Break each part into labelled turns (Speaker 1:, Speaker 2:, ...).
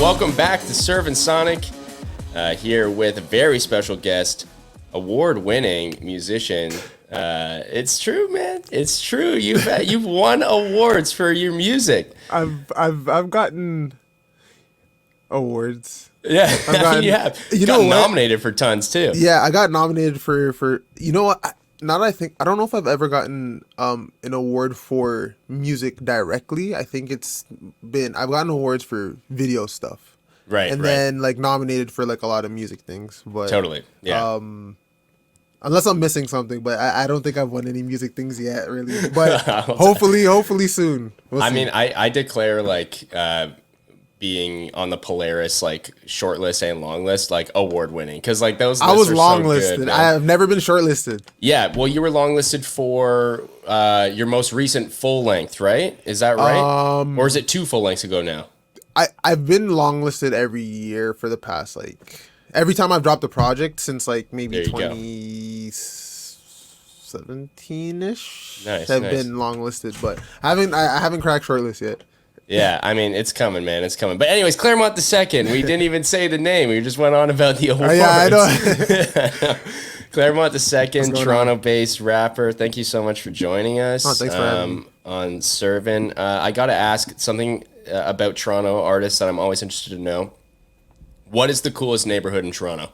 Speaker 1: welcome back to Serving Sonic. Here with a very special guest, award-winning musician. It's true, man. It's true. You've won awards for your music.
Speaker 2: I've gotten awards.
Speaker 1: Yeah, you have. You got nominated for tons too.
Speaker 2: Yeah, I got nominated for you know what? Now that I think, I don't know if I've ever gotten an award for music directly. I think I've gotten awards for video stuff.
Speaker 1: Right.
Speaker 2: And then like nominated for like a lot of music things. But
Speaker 1: totally. Yeah.
Speaker 2: Unless I'm missing something, but I don't think I've won any music things yet, really. But hopefully soon.
Speaker 1: I mean, I declare like being on the Polaris like shortlist and long list like award winning, because like those lists
Speaker 2: I was
Speaker 1: are
Speaker 2: long
Speaker 1: so
Speaker 2: listed.
Speaker 1: good,
Speaker 2: I have never been shortlisted.
Speaker 1: Yeah, well, you were long listed for your most recent full length, right? Is that right? Or is it 2 full lengths ago now?
Speaker 2: I've been long listed every year for the past every time I've dropped a project since like maybe 2017-ish.
Speaker 1: Nice.
Speaker 2: I've been long listed, but I haven't cracked shortlist yet.
Speaker 1: Yeah, I mean, it's coming, man. It's coming. But anyways, Clairmont the Second. We didn't even say the name. We just went on about the awards.
Speaker 2: Yeah, I know.
Speaker 1: Clairmont the Second, Toronto-based rapper. Thank you so much for joining us.
Speaker 2: Thanks for having me.
Speaker 1: On Servin. I got to ask something about Toronto artists that I'm always interested to know. What is the coolest neighborhood in Toronto?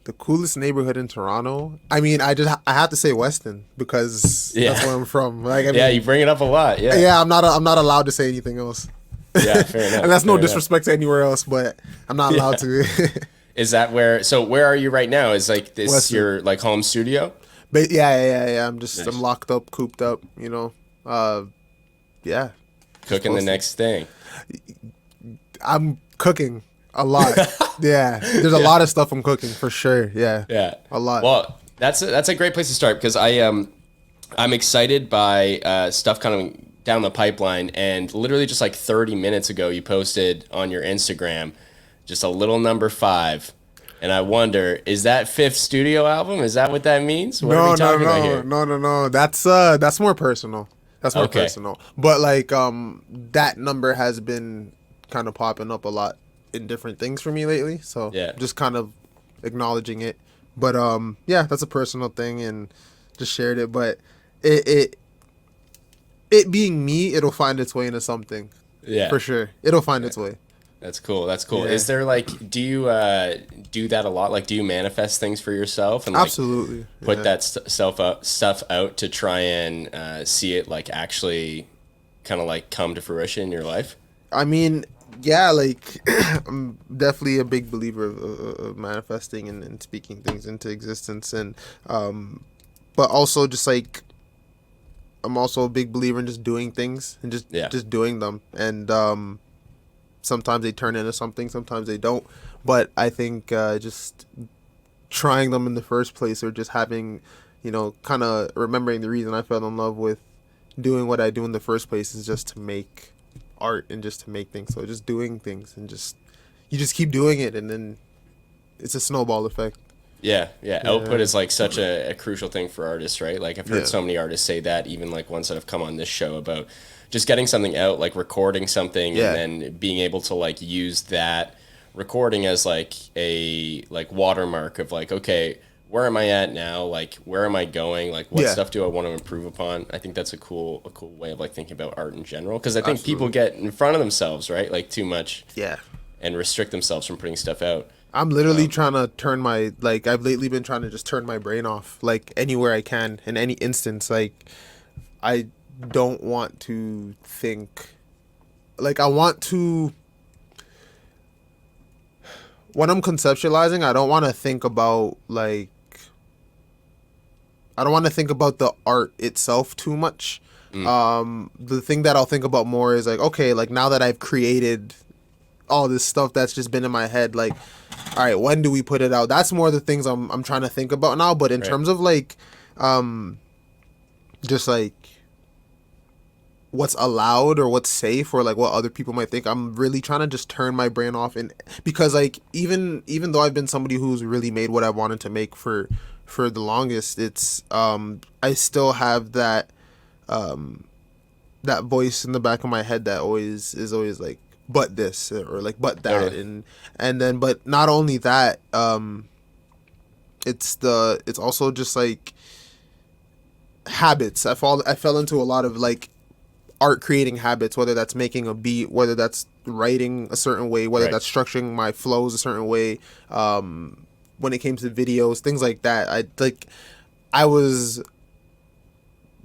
Speaker 2: The coolest neighborhood in Toronto? I mean, I have to say Weston because that's where I'm from. Like, I mean,
Speaker 1: you bring it up a lot. Yeah.
Speaker 2: Yeah, I'm not allowed to say anything else.
Speaker 1: Yeah, fair enough.
Speaker 2: And that's no disrespect to anywhere else, but I'm not allowed to.
Speaker 1: Is that where are you right now? Is like this
Speaker 2: Weston.
Speaker 1: your like home studio?
Speaker 2: But yeah. I'm locked up, cooped up, yeah.
Speaker 1: Cooking the next thing.
Speaker 2: I'm cooking a lot. Yeah. There's a lot of stuff I'm cooking for sure. Yeah.
Speaker 1: Yeah.
Speaker 2: A lot.
Speaker 1: Well, that's a great place to start, because I'm excited by stuff coming down the pipeline, and literally just like 30 minutes ago you posted on your Instagram just a little number 5. And I wonder, is that 5th studio album? Is that what that means? What are we talking about here?
Speaker 2: No. That's more personal. That's more personal. But like that number has been kind of popping up a lot in different things for me lately. So just kind of acknowledging it. But yeah, that's a personal thing and just shared it. But it being me, it'll find its way into something. Yeah. For sure. It'll find its way.
Speaker 1: That's cool. That's cool.
Speaker 2: Yeah.
Speaker 1: Is there like, do you do that a lot? Like, do you manifest things for yourself and like
Speaker 2: absolutely
Speaker 1: put that stuff out to try and see it like actually kind of like come to fruition in your life?
Speaker 2: I mean, yeah, like I'm definitely a big believer of manifesting and speaking things into existence, and but also just like I'm also a big believer in just doing things and just doing them, and sometimes they turn into something, sometimes they don't. But I think just trying them in the first place, or just having, kind of remembering the reason I fell in love with doing what I do in the first place is just to make art and just to make things. So just doing things and you just keep doing it, and then it's a snowball effect.
Speaker 1: Yeah. Output is like such a crucial thing for artists, right? Like I've heard so many artists say that, even like ones that have come on this show, about just getting something out, like recording something and then being able to like use that recording as like a like watermark of like, okay, where am I at now? Like, where am I going? Like, what stuff do I want to improve upon? I think that's a cool way of like thinking about art in general, because I think people get in front of themselves, right? Like too much. Yeah. And restrict themselves from putting stuff out.
Speaker 2: I'm literally trying to turn I've lately been trying to just turn my brain off, like anywhere I can, in any instance. Like, I don't want to think, like I want to, when I'm conceptualizing, I don't want to think about the art itself too much. The thing that I'll think about more is like, okay, like now that I've created all this stuff that's just been in my head, like, all right, when do we put it out? That's more the things I'm trying to think about now. But in terms of like just like what's allowed or what's safe, or like what other people might think, I'm really trying to just turn my brain off. And because like even though I've been somebody who's really made what I wanted to make for the longest, it's I still have that that voice in the back of my head that always is always like, but this or like but that,
Speaker 1: Totally.
Speaker 2: and then but not only that, it's also just like habits. I fell into a lot of like art creating habits, whether that's making a beat, whether that's writing a certain way, whether
Speaker 1: Right.
Speaker 2: that's structuring my flows a certain way. When it came to videos, things like that, I was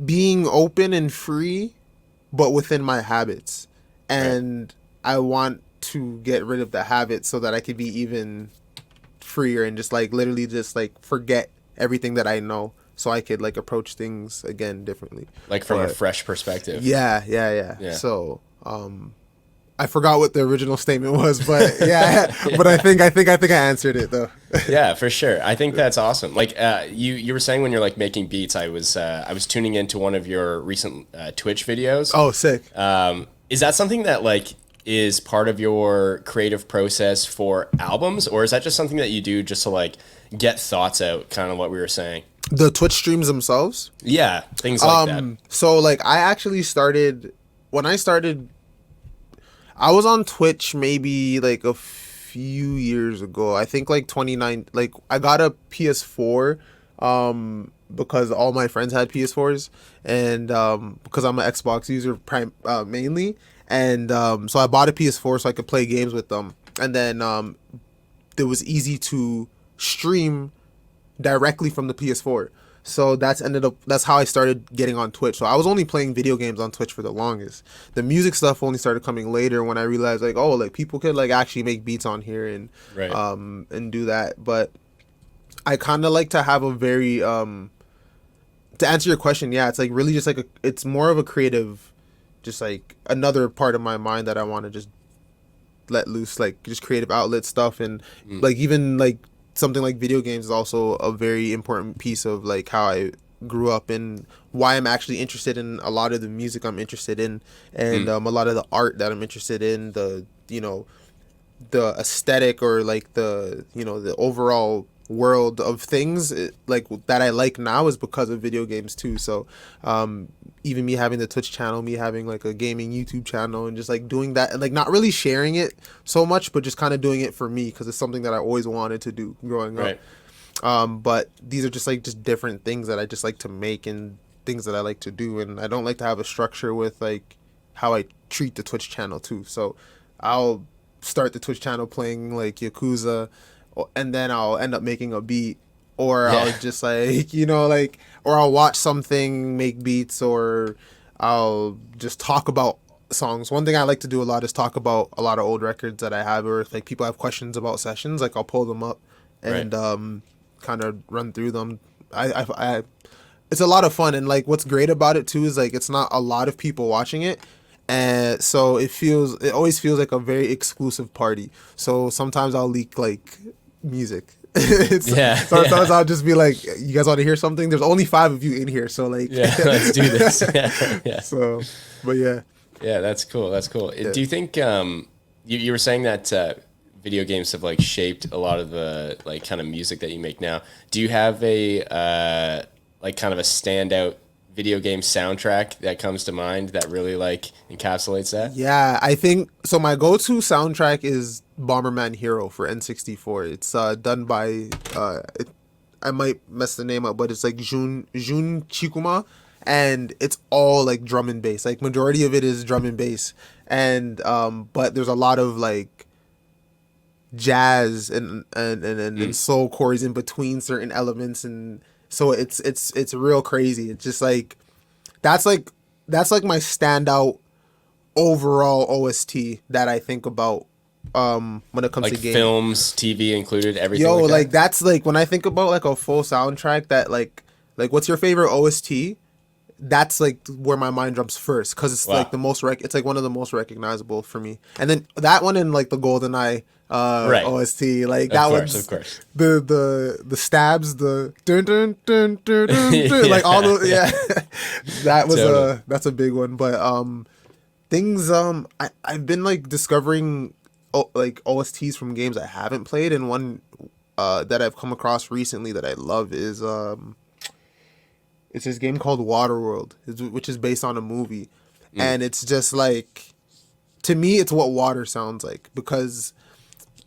Speaker 2: being open and free, but within my habits,
Speaker 1: Right.
Speaker 2: and I want to get rid of the habit so that I could be even freer and just like literally just like forget everything that I know so I could like approach things again differently.
Speaker 1: Like from a
Speaker 2: But
Speaker 1: fresh perspective.
Speaker 2: yeah.
Speaker 1: Yeah.
Speaker 2: So, I forgot what the original statement was, but yeah, but I think I answered it though.
Speaker 1: Yeah, for sure. I think that's awesome. Like you were saying when you're like making beats, I was tuning into one of your recent Twitch videos.
Speaker 2: Oh, sick.
Speaker 1: Is that something that like is part of your creative process for albums, or is that just something that you do just to like get thoughts out, kind of what we were saying?
Speaker 2: The Twitch streams themselves.
Speaker 1: Yeah, things like that.
Speaker 2: So like I actually started when I started. I was on Twitch maybe like a few years ago. I think like 29. Like I got a PS4, because all my friends had PS4s, and because I'm an Xbox user mainly, and so I bought a PS4 so I could play games with them, and then it was easy to stream directly from the PS4. So that's how I started getting on Twitch. So I was only playing video games on Twitch for the longest. The music stuff only started coming later when I realized like, oh, like people could like actually make beats on here
Speaker 1: Right.
Speaker 2: and do that. But I kind of like to have a very to answer your question, yeah, it's like really just like it's more of a creative, just like another part of my mind that I want to just let loose, like just creative outlet stuff, and like even like something like video games is also a very important piece of like how I grew up and why I'm actually interested in a lot of the music I'm interested in, and a lot of the art that I'm interested in, the the aesthetic or like the the overall world of things, like that I like now is because of video games too. So even me having the Twitch channel, me having like a gaming YouTube channel, and just like doing that and like not really sharing it so much, but just kind of doing it for me because it's something that I always wanted to do growing up.
Speaker 1: Right.
Speaker 2: But these are just different things that I just like to make and things that I like to do, and I don't like to have a structure with like how I treat the Twitch channel too. So I'll start the Twitch channel playing like Yakuza, and then I'll end up making a beat, or
Speaker 1: Yeah.
Speaker 2: I'll just like like, or I'll watch something make beats, or I'll just talk about songs. One thing I like to do a lot is talk about a lot of old records that I have, or if like people have questions about sessions, like I'll pull them up
Speaker 1: Right.
Speaker 2: and kind of run through them. I it's a lot of fun, and like what's great about it too is like it's not a lot of people watching it, and so it always feels like a very exclusive party. So sometimes I'll leak like music.
Speaker 1: Yeah.
Speaker 2: Sometimes
Speaker 1: Yeah.
Speaker 2: I'll just be like, you guys want to hear something? There's only 5 of you in here, so like
Speaker 1: Yeah. Let's do this. Yeah. Yeah.
Speaker 2: so but yeah.
Speaker 1: Yeah, that's cool. That's cool.
Speaker 2: Yeah.
Speaker 1: Do you think you were saying that video games have like shaped a lot of the like kind of music that you make now? Do you have a like kind of a standout video game soundtrack that comes to mind that really like encapsulates that?
Speaker 2: Yeah, I think so. My go-to soundtrack is Bomberman Hero for N64. It's done by I might mess the name up, but it's like Jun Chikuma, and it's all like drum and bass. Like majority of it is drum and bass, and but there's a lot of like jazz and soul chords in between certain elements, and so it's real crazy. It's just like that's like my standout overall OST that I think about when it comes
Speaker 1: Like
Speaker 2: to games.
Speaker 1: films, TV included, everything
Speaker 2: Yo,
Speaker 1: like that?
Speaker 2: like that's like when I think about like a full soundtrack that like what's your favorite OST? That's like where my mind jumps first because it's
Speaker 1: Wow.
Speaker 2: like the most it's like one of the most recognizable for me. And then that one and like the GoldenEye
Speaker 1: Right.
Speaker 2: OST, like
Speaker 1: Of
Speaker 2: that
Speaker 1: course,
Speaker 2: one's
Speaker 1: of course.
Speaker 2: the stabs, the dun dun dun dun dun, dun like all the that was
Speaker 1: Totally.
Speaker 2: that's a big one. But things I've been like discovering like OSTs from games I haven't played, and one that I've come across recently that I love is it's this game called Waterworld, which is based on a movie, and it's just like, to me, it's what water sounds like, because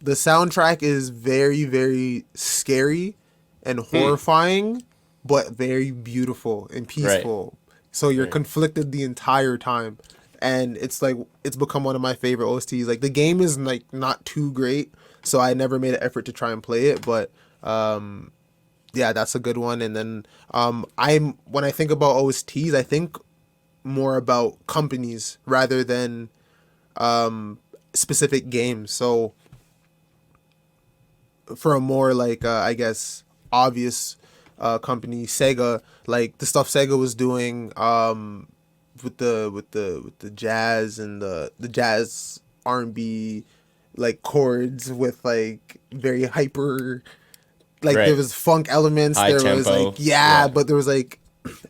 Speaker 2: the soundtrack is very, very scary and horrifying, but very beautiful and peaceful. Right. So you're conflicted the entire time. And it's like, it's become one of my favorite OSTs. Like, the game is like not too great, so I never made an effort to try and play it, but yeah, that's a good one. And then when I think about OSTs, I think more about companies rather than specific games. So for a more like I guess obvious company, Sega, like the stuff Sega was doing with the jazz and the jazz R&B like chords with like very hyper, like there was funk elements,
Speaker 1: high
Speaker 2: there
Speaker 1: tempo.
Speaker 2: was like but there was like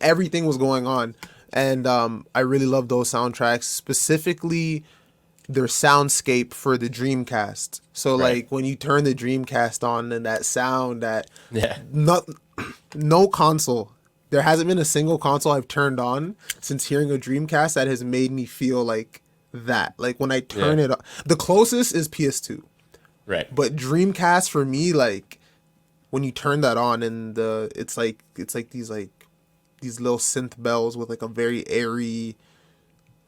Speaker 2: everything was going on, and I really love those soundtracks, specifically their soundscape for the Dreamcast. So like when you turn the Dreamcast on and that sound, that no console, there hasn't been a single console I've turned on since hearing a Dreamcast that has made me feel like that. Like when I turn it on, the closest is PS2.
Speaker 1: Right.
Speaker 2: But Dreamcast for me, like when you turn that on and it's like these little synth bells with like a very airy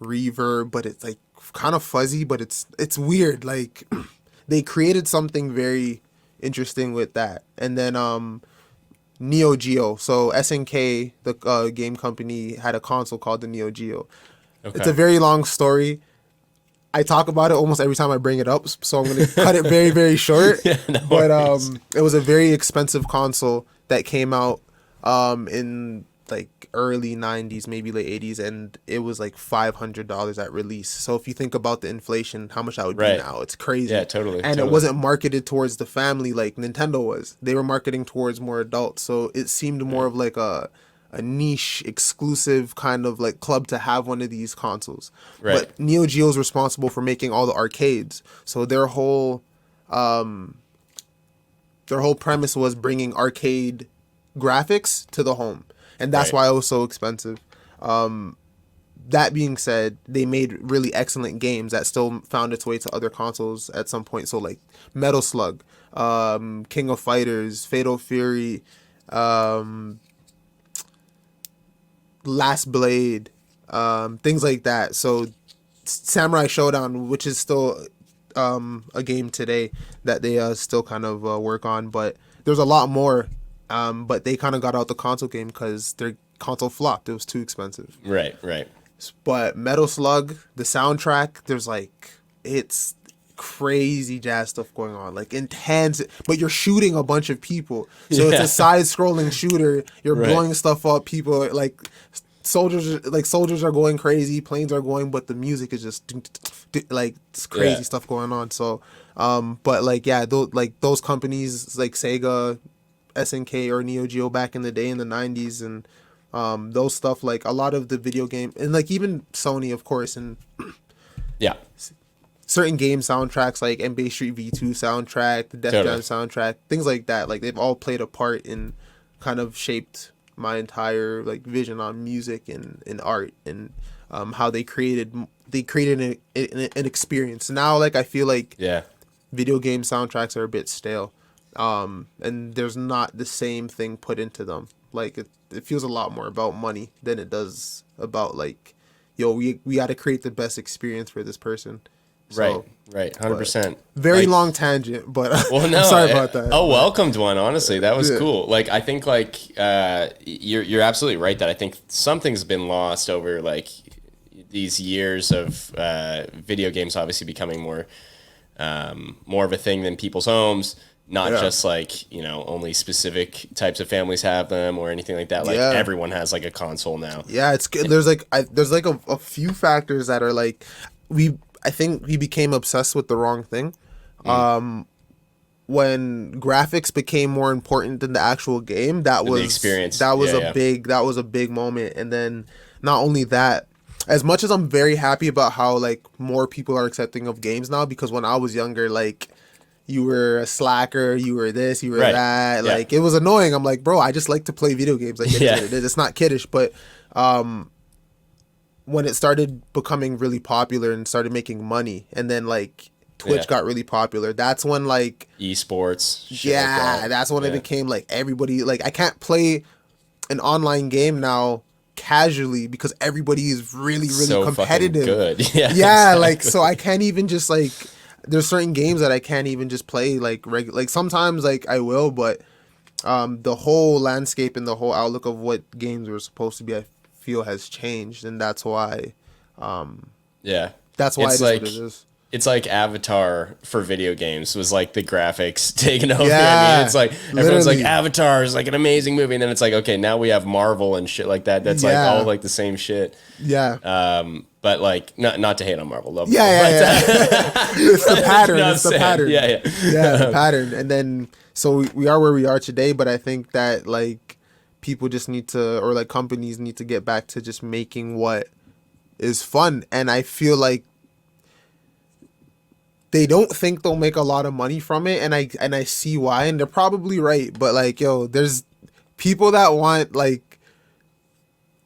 Speaker 2: reverb, but it's like kind of fuzzy, but it's weird. Like they created something very interesting with that. And then Neo Geo. So SNK, the game company, had a console called the Neo Geo. Okay. It's a very long story. I talk about it almost every time I bring it up, so I'm going to cut it very, very short. But it was a very expensive console that came out in like early 90s, maybe late 80s, and it was like $500 at release. So if you think about the inflation, how much that would be now, it's crazy.
Speaker 1: Yeah, totally.
Speaker 2: And it wasn't marketed towards the family like Nintendo was. They were marketing towards more adults, so it seemed more of like a niche exclusive kind of like club to have one of these consoles. But Neo Geo is responsible for making all the arcades, so their whole premise was bringing arcade graphics to the home, and that's why it was so expensive. That being said, they made really excellent games that still found its way to other consoles at some point. So like Metal Slug, King of Fighters, Fatal Fury, Last Blade, things like that. So Samurai Showdown, which is still a game today that they still kind of work on, but there's a lot more. But they kind of got out the console game because their console flopped. It was too expensive.
Speaker 1: Right.
Speaker 2: But Metal Slug, the soundtrack, there's like, it's crazy jazz stuff going on, like intense, but you're shooting a bunch of people, so it's a side-scrolling shooter. You're blowing stuff up. People like soldiers are going crazy, planes are going, but the music is just like it's crazy stuff going on. So but like those companies like Sega, SNK, or Neo Geo back in the day in the 90s, and those stuff, like a lot of the video game, and like even Sony, of course, and certain game soundtracks like NBA Street V2 soundtrack, the Def Jam soundtrack, things like that, like they've all played a part in kind of shaped my entire like vision on music and art, and how they created an experience. Now like I feel like video game soundtracks are a bit stale, and there's not the same thing put into them. Like it feels a lot more about money than it does about like, yo, we got to create the best experience for this person. So,
Speaker 1: right, 100%.
Speaker 2: Very like, long tangent, but well, no, I'm sorry about that.
Speaker 1: A welcomed one, honestly. That was cool. Like I think like you're absolutely right that I think something's been lost over like these years of video games obviously becoming more of a thing than people's homes. Not just like, you know, only specific types of families have them or anything like that. Like everyone has like a console now. Yeah, it's good. There's like a few factors that are like I think we became obsessed with the wrong thing. When graphics became more important than the actual game, that was the experience. That was a big moment. And then not only that, as much as I'm very happy about how like more people are accepting of games now, because when I was younger, like you were a slacker, you were this, you were that. Like it was annoying. I'm like, bro, I just like to play video games. Like it's not kiddish, but
Speaker 2: when it started becoming really popular and started making money, and then like Twitch got really popular, that's when like
Speaker 1: esports, shit like that.
Speaker 2: That's when it became like everybody, like I can't play an online game now casually because everybody is really so competitive.
Speaker 1: Good. Yeah,
Speaker 2: exactly. Like so I can't even just like, there's certain games that I can't even just play like like sometimes like I will, but the whole landscape and the whole outlook of what games were supposed to be, I feel, has changed, and that's why that's why it's like, what it is.
Speaker 1: It's like Avatar for video games was like the graphics taken over. Yeah, I mean, it's like everyone's like Avatar is like an amazing movie, and then it's like, okay, now we have Marvel and shit like that. That's like all like the same shit.
Speaker 2: Yeah.
Speaker 1: But like not to hate on Marvel, love.
Speaker 2: Yeah. It's the pattern. It's the pattern.
Speaker 1: Yeah.
Speaker 2: The pattern. And then so we are where we are today, but I think that like people just need to, or like companies need to get back to just making what is fun, and I feel like they don't think they'll make a lot of money from it, and I see why, and they're probably right. But like, yo, there's people that want like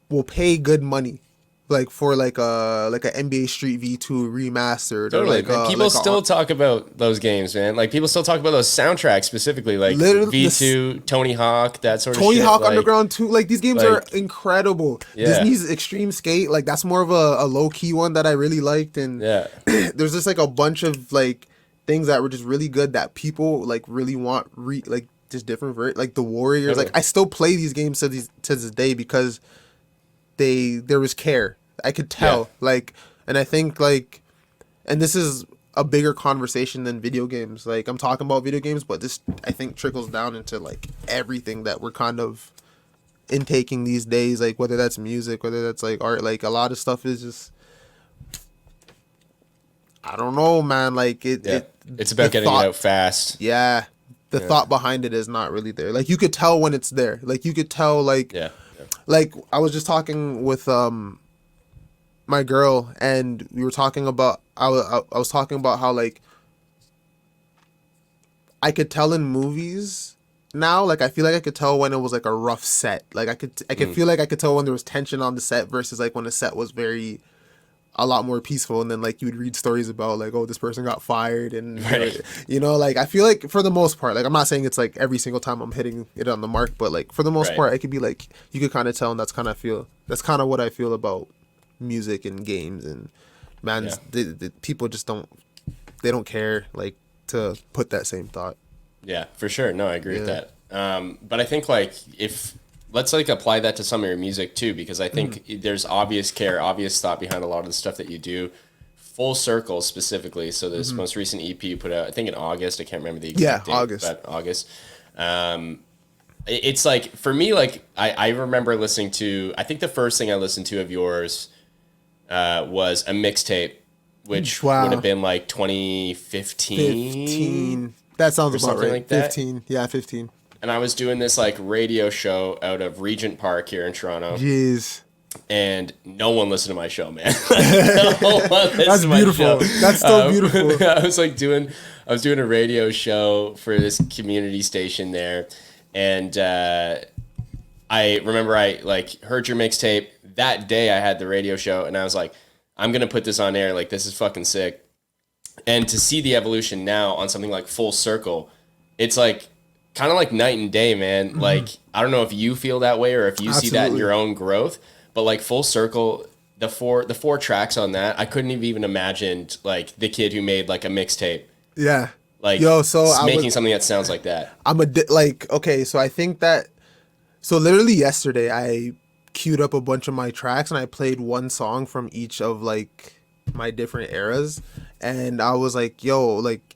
Speaker 2: will pay good money, like for like a NBA Street V2 remastered.
Speaker 1: Totally,
Speaker 2: or like
Speaker 1: people still talk about those games, man. Like people still talk about those soundtracks specifically, like V2, Tony Hawk, that sort of shit.
Speaker 2: Tony Hawk Underground 2, like these games are incredible. Disney's Extreme Skate, like that's more of a low key one that I really liked, and there's just like a bunch of like things that were just really good that people like really want like just different like the Warriors. Like I still play these games to this day because there was care. I could tell, like, and I think like, and this is a bigger conversation than video games. Like I'm talking about video games, but this I think trickles down into like everything that we're kind of intaking these days. Like whether that's music, whether that's like art, like a lot of stuff is just, I don't know, man. Like
Speaker 1: it's about getting it out fast.
Speaker 2: Yeah, the thought behind it is not really there. Like you could tell when it's there. Like you could tell, like like I was just talking with my girl, and we were talking about I was talking about how like I could tell in movies now, like I feel like I could tell when it was like a rough set. Like I could feel like I could tell when there was tension on the set versus like when the set was a lot more peaceful, and then like you would read stories about like, oh, this person got fired, and you know, like I feel like for the most part, like I'm not saying it's like every single time I'm hitting it on the mark, but like for the most part, I could be like, you could kind of tell, and that's kind of what I feel about music and games, and man, the people just don't care like to put that same thought.
Speaker 1: Yeah, for sure. No, I agree with that. But I think like let's like apply that to some of your music too, because I think there's obvious care, obvious thought behind a lot of the stuff that you do. Full Circle specifically. So this most recent EP you put out, I think in August. I can't remember the exact date. August. It's like, for me, like I remember listening to, I think the first thing I listened to of yours was a mixtape, which would have been like 2015.
Speaker 2: That sounds about right.
Speaker 1: Like
Speaker 2: 15. Yeah, 15.
Speaker 1: And I was doing this like radio show out of Regent Park here in Toronto.
Speaker 2: Jeez.
Speaker 1: And no one listened to my show, man. That's
Speaker 2: beautiful. That's so beautiful.
Speaker 1: I was doing a radio show for this community station there, and I remember I like heard your mixtape that day. I had the radio show, and I was like, I'm gonna put this on air. Like, this is fucking sick. And to see the evolution now on something like Full Circle, it's like kind of like night and day, man. Like, I don't know if you feel that way or if you see that in your own growth, but like Full Circle, the four tracks on that, I couldn't have even imagined like the kid who made like a mixtape.
Speaker 2: Yeah.
Speaker 1: Like, making something that sounds like that.
Speaker 2: Okay, so I think that, so literally yesterday I queued up a bunch of my tracks and I played one song from each of like my different eras, and I was like, yo, like,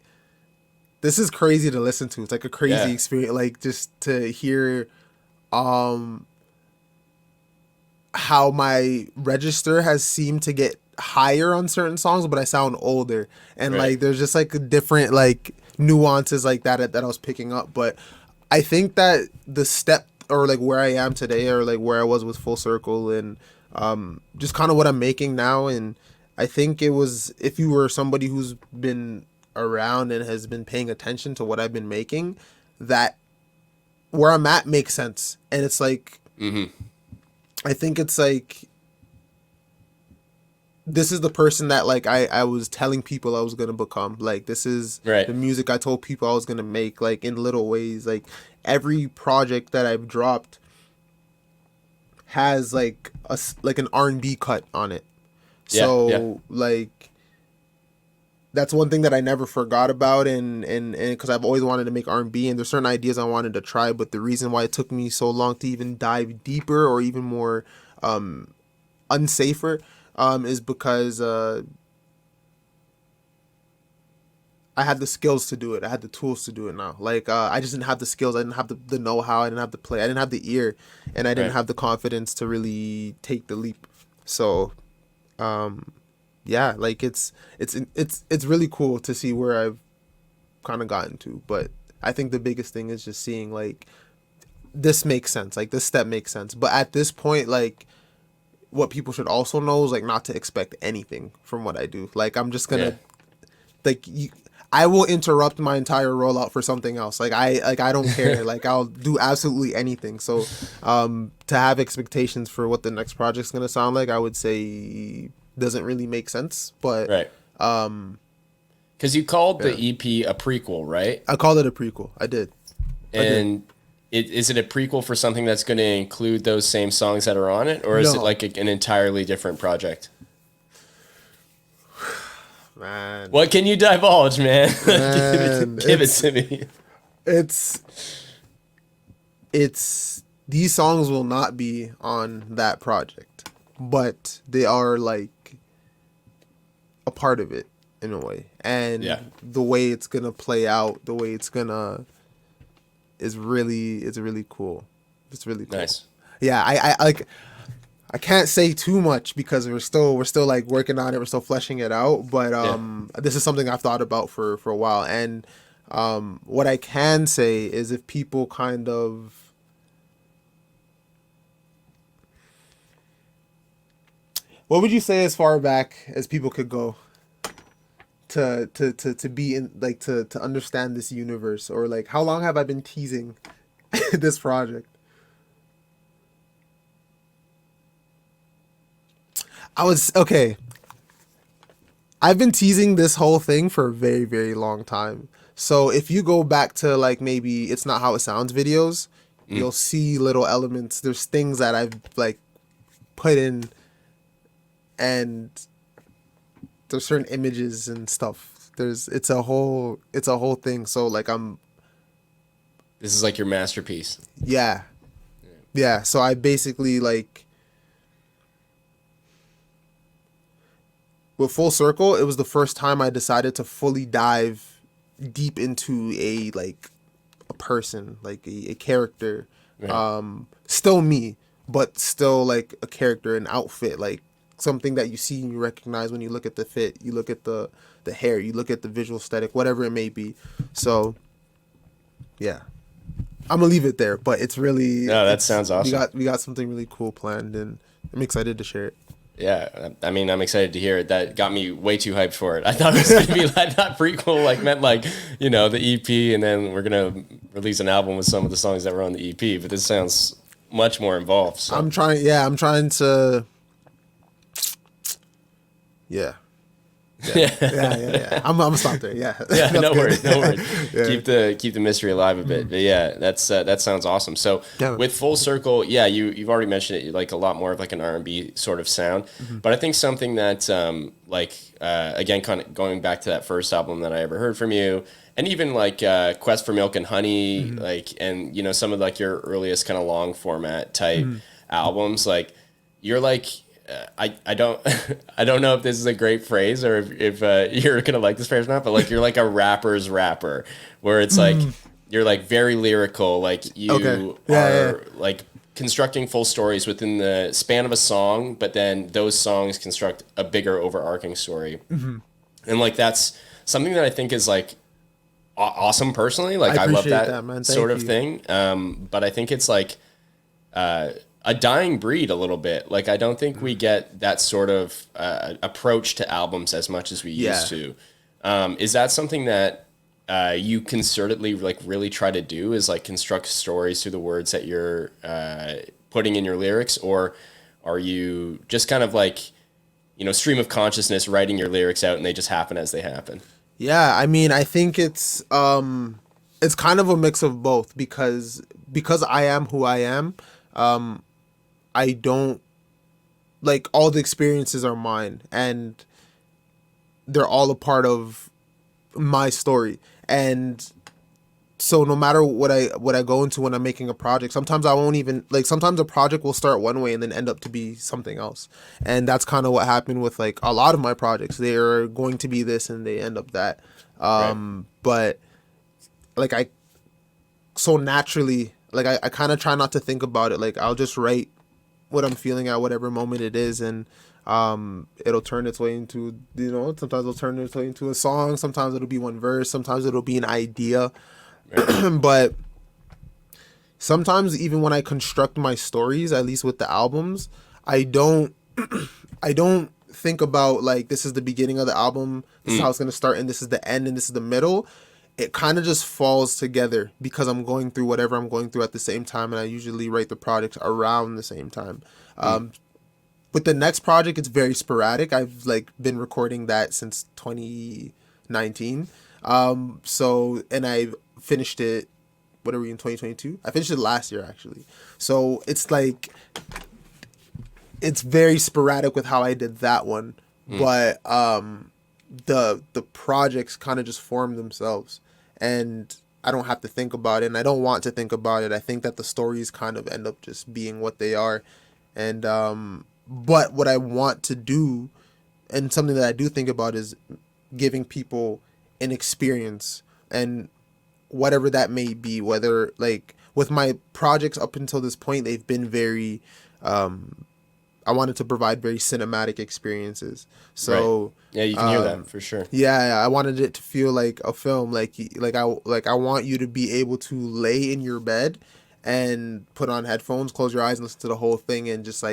Speaker 2: this is crazy to listen to. It's like a crazy experience, like just to hear how my register has seemed to get higher on certain songs, but I sound older, and like there's just like different like nuances like that I was picking up. But I think that the step, or like where I am today, or like where I was with Full Circle, and just kind of what I'm making now, and I think it was, if you were somebody who's been around and has been paying attention to what I've been making, that where I'm at makes sense. And it's like, I think it's like, this is the person that like I was telling people I was gonna become. Like this is
Speaker 1: Right.
Speaker 2: the music I told people I was gonna make. Like in little ways, like every project that I've dropped has like like an R&B cut on it.
Speaker 1: Yeah. Yeah.
Speaker 2: So like that's one thing that I never forgot about, and because I've always wanted to make R&B, and there's certain ideas I wanted to try, but the reason why it took me so long to even dive deeper or even more unsafer is because I had the skills to do it. I had the tools to do it now. Like I just didn't have the skills. I didn't have the know-how. I didn't have the play. I didn't have the ear, and I didn't
Speaker 1: Right.
Speaker 2: have the confidence to really take the leap. So, yeah, like it's really cool to see where I've kind of gotten to. But I think the biggest thing is just seeing like this makes sense. Like this step makes sense. But at this point, like what people should also know is like not to expect anything from what I do. Like I'm just
Speaker 1: Yeah.
Speaker 2: gonna like you, I will interrupt my entire rollout for something else. Like I don't care. Like I'll do absolutely anything. So to have expectations for what the next project's gonna sound like, I would say doesn't really make sense. But
Speaker 1: Right. Because you called the
Speaker 2: yeah.
Speaker 1: EP a prequel, right?
Speaker 2: I called it a prequel. I did. I did.
Speaker 1: And is it a prequel for something that's going to include those same songs that are on it, or is it
Speaker 2: No.
Speaker 1: like an entirely different project?
Speaker 2: Man.
Speaker 1: What can you divulge, man?
Speaker 2: Man,
Speaker 1: Give it to me.
Speaker 2: it's it's these songs will not be on that project, but they are like a part of it in a way. And
Speaker 1: Yeah.
Speaker 2: the way it's gonna play out, the way it's gonna it's really cool. It's really cool.
Speaker 1: Nice.
Speaker 2: Yeah, I like I can't say too much because we're still like working on it, we're still fleshing it out, but
Speaker 1: Yeah.
Speaker 2: this is something I've thought about for a while. And what I can say is if people kind of what would you say as far back as people could go to be in like to understand this universe, or like how long have I been teasing this project? I was okay. I've been teasing this whole thing for a very, very long time. So if you go back to like maybe It's Not How It Sounds videos, you'll see little elements. There's things that I've like put in, and there's certain images and stuff. It's a whole thing. So like
Speaker 1: This is like your masterpiece.
Speaker 2: yeah. Yeah. So I basically like with Full Circle, it was the first time I decided to fully dive deep into a person, like a character.
Speaker 1: Right.
Speaker 2: Still me, but still like a character, an outfit, like something that you see and you recognize when you look at the fit, you look at the hair, you look at the visual aesthetic, whatever it may be. So yeah. I'm gonna leave it there, but it's really
Speaker 1: No, that sounds awesome.
Speaker 2: we got something really cool planned, and I'm excited to share it.
Speaker 1: Yeah, I mean, I'm excited to hear it. That got me way too hyped for it. I thought it was going to be like not prequel, like meant like, you know, the EP, and then we're going to release an album with some of the songs that were on the EP. But this sounds much more involved. So.
Speaker 2: I'm trying to yeah. Yeah. I'm gonna stop there. Yeah.
Speaker 1: Yeah, no
Speaker 2: good.
Speaker 1: worries, no worries.
Speaker 2: Yeah.
Speaker 1: Keep the mystery alive a bit. But yeah, that sounds awesome. So
Speaker 2: Yeah.
Speaker 1: with Full Circle, yeah, you've already mentioned it, like a lot more of like an R&B sort of sound. But I think something that again, kind of going back to that first album that I ever heard from you, and even like Quest for Milk and Honey, like, and you know, some of like your earliest kind of long format type albums, like you're like. I don't I don't know if this is a great phrase or if you're gonna like this phrase or not, but like you're like a rapper's rapper, where it's like you're like very lyrical, like you
Speaker 2: Okay. Yeah.
Speaker 1: are like constructing full stories within the span of a song, but then those songs construct a bigger overarching story, and like that's something that I think is like awesome personally. Like I love
Speaker 2: appreciate
Speaker 1: that,
Speaker 2: that, man. Thank
Speaker 1: sort of
Speaker 2: you.
Speaker 1: thing. But I think it's like a dying breed a little bit. Like I don't think we get that sort of approach to albums as much as we used to. Is that something that you concertedly like really try to do? Is like construct stories through the words that you're putting in your lyrics, or are you just kind of like stream of consciousness, writing your lyrics out, and they just happen as they happen.
Speaker 2: Yeah, I mean, I think it's kind of a mix of both because I am who I am. I don't like all the experiences are mine and they're all a part of my story. And so no matter what I go into when I'm making a project, sometimes I won't even like sometimes a project will start one way and then end up to be something else. And that's kind of what happened with like a lot of my projects. They are going to be this and they end up that.
Speaker 1: Right.
Speaker 2: But like I so naturally like I kind of try not to think about it. Like I'll just write what I'm feeling at whatever moment it is, and it'll turn its way into sometimes it'll turn its way into a song, sometimes it'll be one verse, sometimes it'll be an idea.
Speaker 1: Right.
Speaker 2: But sometimes even when I construct my stories, at least with the albums, I don't I don't think about like this is the beginning of the album, this is how it's gonna start, and this is the end, and this is the middle. It kind of just falls together because I'm going through whatever I'm going through at the same time, and I usually write the project around the same time. With the next project, it's very sporadic. I've like been recording that since 2019. So and I finished it. What are we in 2022? I finished it last year actually. So it's like it's very sporadic with how I did that one, but the projects kind of just form themselves, and I don't have to think about it, and I don't want to think about it. I think that the stories kind of end up just being what they are, and but what I want to do, and something that I do think about, is giving people an experience, and whatever that may be, whether like with my projects up until this point, they've been very I wanted to provide very cinematic experiences. So
Speaker 1: right. Yeah, you can hear that for sure.
Speaker 2: yeah, I wanted it to feel like a film. Like I want you to be able to lay in your bed and put on headphones, close your eyes, and listen to the whole thing, and just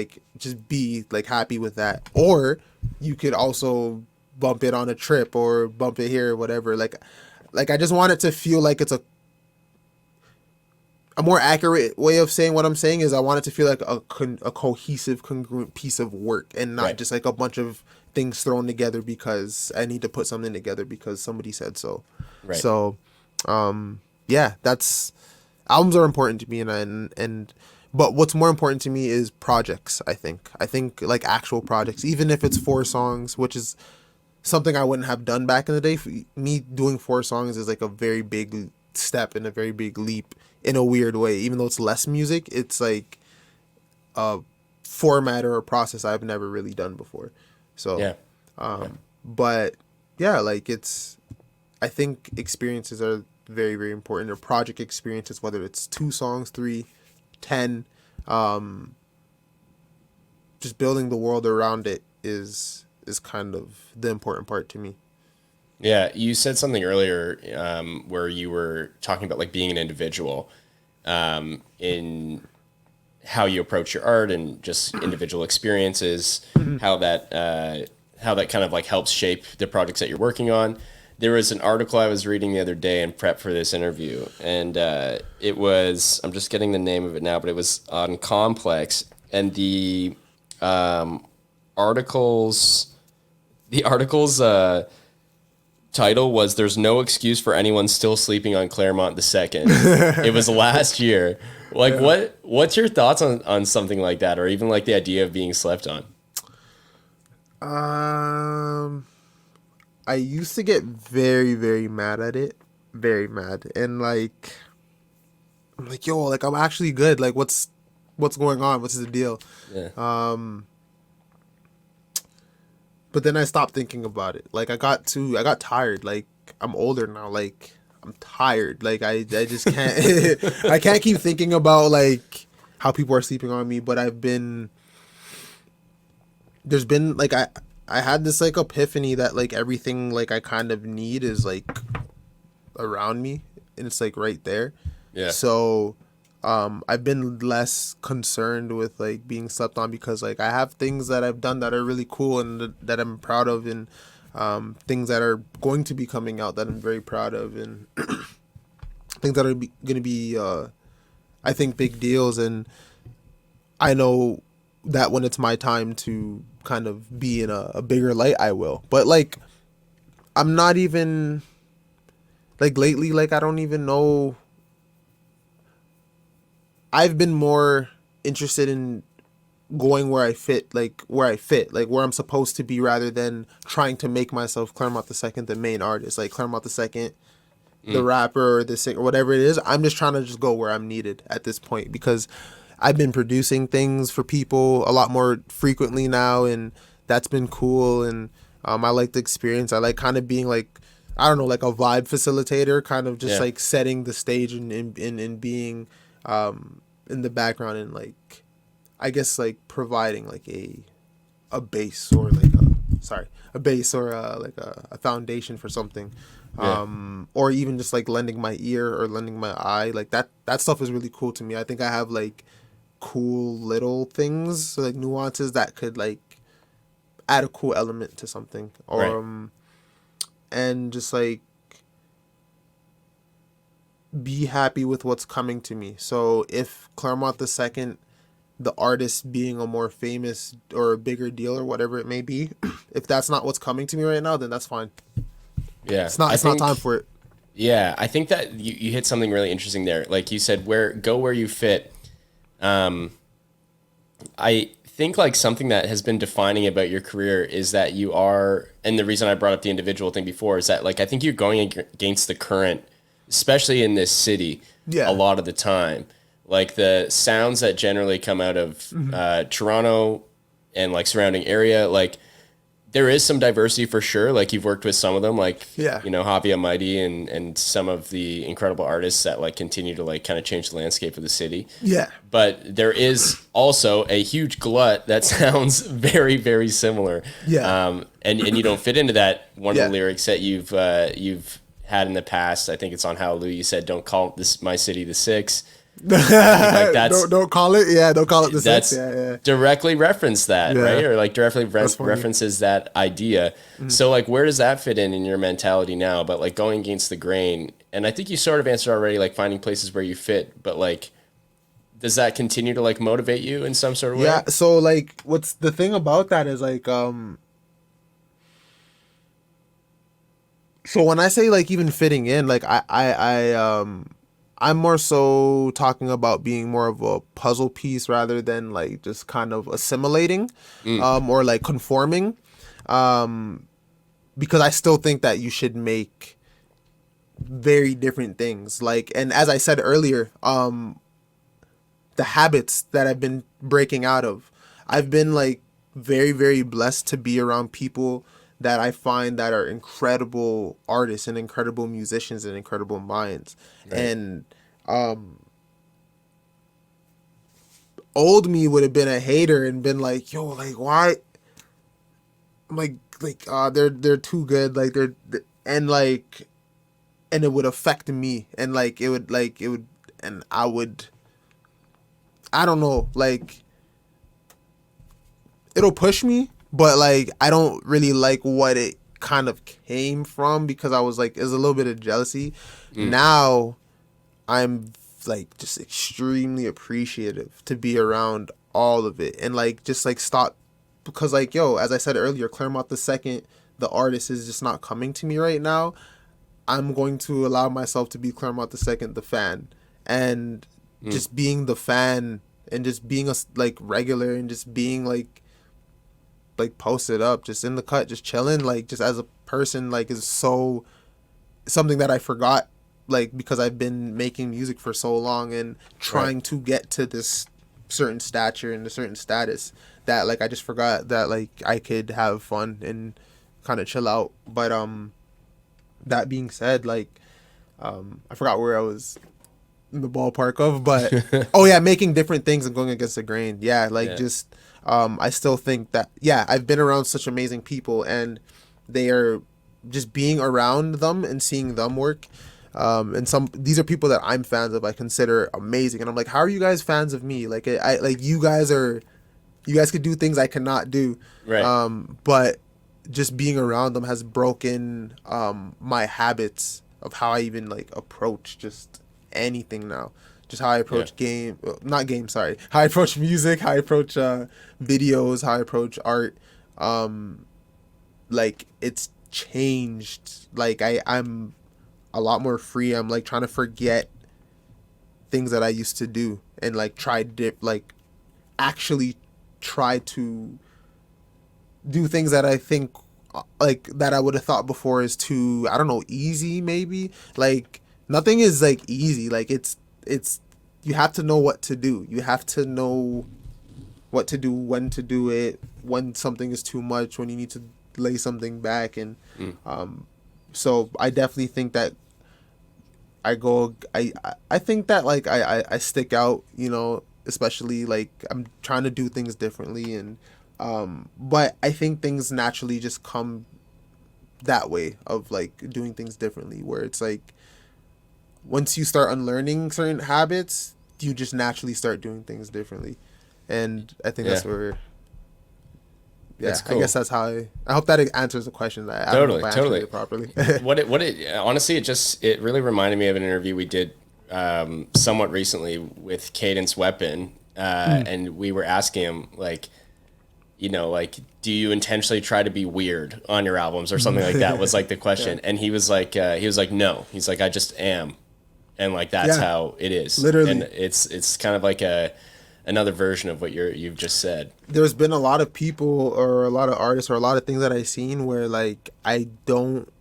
Speaker 2: be like happy with that. Or you could also bump it on a trip or bump it here or whatever. Like I just want it to feel like it's a more accurate way of saying what I'm saying is I want it to feel like a cohesive, congruent piece of work, and not
Speaker 1: Right.
Speaker 2: just like a bunch of things thrown together because I need to put something together because somebody said so.
Speaker 1: Right.
Speaker 2: So, yeah, that's albums are important to me, and but what's more important to me is projects. I think like actual projects, even if it's 4 songs, which is something I wouldn't have done back in the day. Me doing 4 songs is like a very big step and a very big leap in a weird way. Even though it's less music, it's like a format or a process I've never really done before. So,
Speaker 1: Yeah.
Speaker 2: but yeah, like I think experiences are very, very important, or project experiences, whether it's 2 songs, 3, 10, just building the world around it is kind of the important part to me.
Speaker 1: Yeah, you said something earlier where you were talking about like being an individual in how you approach your art and just individual experiences, how that kind of like helps shape the projects that you're working on. There was an article I was reading the other day in prep for this interview, and it was, I'm just getting the name of it now, but it was on Complex, and articles the article's title was "There's no excuse for anyone still sleeping on Clairmont the Second." It was last year. Like, what's your thoughts on something like that, or even like the idea of being slept on?
Speaker 2: I used to get very, very mad at it, very mad, and like I'm like, yo, like I'm actually good. Like, what's going on? What's the deal?
Speaker 1: Yeah.
Speaker 2: But then I stopped thinking about it. Like I got tired. Like I'm older now. Like I'm tired. Like I just can't I can't keep thinking about like how people are sleeping on me. But there's been like I had this like epiphany that like everything like I kind of need is like around me, and it's like right there.
Speaker 1: Yeah.
Speaker 2: So I've been less concerned with like being slept on, because like I have things that I've done that are really cool and that I'm proud of, and things that are going to be coming out that I'm very proud of, and things that are going to be I think big deals. And I know that when it's my time to kind of be in a bigger light, I will. But like, I'm not even like lately, like I don't even know. I've been more interested in going where I fit, like where I'm supposed to be, rather than trying to make myself Clairmont the Second the main artist, like Clairmont the Second, the rapper or the singer, whatever it is. I'm just trying to just go where I'm needed at this point, because I've been producing things for people a lot more frequently now, and that's been cool. And I like the experience. I like kind of being like, I don't know, like a vibe facilitator, kind of just
Speaker 1: Yeah.
Speaker 2: like setting the stage and being in the background, and like, I guess like providing like a base, or like a base, or like a foundation for something.
Speaker 1: Yeah.
Speaker 2: Or even just like lending my ear or lending my eye, like that stuff is really cool to me. I think I have like cool little things, like nuances that could like add a cool element to something, or
Speaker 1: Right.
Speaker 2: and just like be happy with what's coming to me. So if Clairmont the Second, the artist being a more famous or a bigger deal or whatever it may be, if that's not what's coming to me right now, then that's fine.
Speaker 1: Yeah.
Speaker 2: It's not.
Speaker 1: I
Speaker 2: It's not
Speaker 1: think.
Speaker 2: time for it.
Speaker 1: Yeah, I think that you hit something really interesting there. Like you said, where you fit. I think like something that has been defining about your career is that you are, and the reason I brought up the individual thing before is that like I think you're going against the current, especially in this city, a
Speaker 2: Yeah.
Speaker 1: lot of the time. Like the sounds that generally come out of Toronto and like surrounding area, like there is some diversity for sure. Like you've worked with some of them, like
Speaker 2: Yeah.
Speaker 1: Javi Almighty and some of the incredible artists that like continue to like kind of change the landscape of the city.
Speaker 2: Yeah.
Speaker 1: But there is also a huge glut that sounds very, very similar.
Speaker 2: Yeah.
Speaker 1: And you don't fit into that. One of
Speaker 2: Yeah.
Speaker 1: the lyrics that you've had in the past, I think it's on Hallelujah. You said, "Don't call this my city the six." Like that's
Speaker 2: Don't call it. Yeah. Don't call it the six.
Speaker 1: that's
Speaker 2: Yeah. Yeah.
Speaker 1: directly reference that,
Speaker 2: Yeah.
Speaker 1: right? Or like directly
Speaker 2: That's funny.
Speaker 1: references that idea. So like where does that fit in your mentality now? But like going against the grain, and I think you sort of answered already, like finding places where you fit, but like does that continue to like motivate you in some sort of way?
Speaker 2: Yeah. So like, what's the thing about that is like, so when I say like even fitting in, like I'm more so talking about being more of a puzzle piece rather than like just kind of assimilating, or like conforming, because I still think that you should make very different things. Like, and as I said earlier, the habits that I've been breaking out of, I've been like very, very blessed to be around people that I find that are incredible artists and incredible musicians and incredible minds.
Speaker 1: Right.
Speaker 2: And old me would have been a hater and been like, yo, like why? I'm they're too good. Like and like, and it would affect me, and like it would, and I don't know, like it'll push me, but like I don't really like what it kind of came from, because I was like, there's a little bit of jealousy. Now I'm like just extremely appreciative to be around all of it, and like just like stop, because like, yo, as I said earlier, Clairmont the Second, the artist, is just not coming to me right now. I'm going to allow myself to be Clairmont the Second, the fan, and just being the fan, and just being a like regular, and just being like posted up, just in the cut, just chilling, like just as a person, like is so something that I forgot, like because I've been making music for so long and trying to get to this certain stature and a certain status, that like I just forgot that like I could have fun and kind of chill out. But that being said, like I forgot where I was in the ballpark of, but oh yeah, making different things and going against the grain. Yeah, like
Speaker 1: Yeah.
Speaker 2: just I still think that, yeah, I've been around such amazing people, and they are just being around them and seeing them work. And these are people that I'm fans of, I consider amazing, and I'm like, how are you guys fans of me? Like I like you guys could do things I cannot do.
Speaker 1: Right.
Speaker 2: But just being around them has broken my habits of how I even like approach just anything now. just how I approach not game, sorry, how I approach music, how I approach videos, how I approach art. Like it's changed. Like I'm a lot more free. I'm like trying to forget things that I used to do and like actually try to do things that I think like that I would have thought before is too, I don't know, easy maybe. Like nothing is like easy. Like it's you have to know what to do. You have to know what to do, when to do it, when something is too much, when you need to lay something back. And so I definitely think that I think that like I stick out, you know, especially like I'm trying to do things differently. And but I think things naturally just come that way of like doing things differently, where it's like once you start unlearning certain habits, you just naturally start doing things differently. And I think that's where cool. I guess that's how I hope that it answers the question. I
Speaker 1: Totally,
Speaker 2: don't know if I
Speaker 1: totally.
Speaker 2: answered it properly.
Speaker 1: Honestly, it really reminded me of an interview we did somewhat recently with Cadence Weapon, and we were asking him like, you know, like, do you intentionally try to be weird on your albums or something like that was like the question. And he was like, no, he's like, I just am. And like, that's how it is.
Speaker 2: Literally.
Speaker 1: And it's kind of like another version of what you've just said.
Speaker 2: There's been a lot of people or a lot of artists or a lot of things that I've seen where like I don't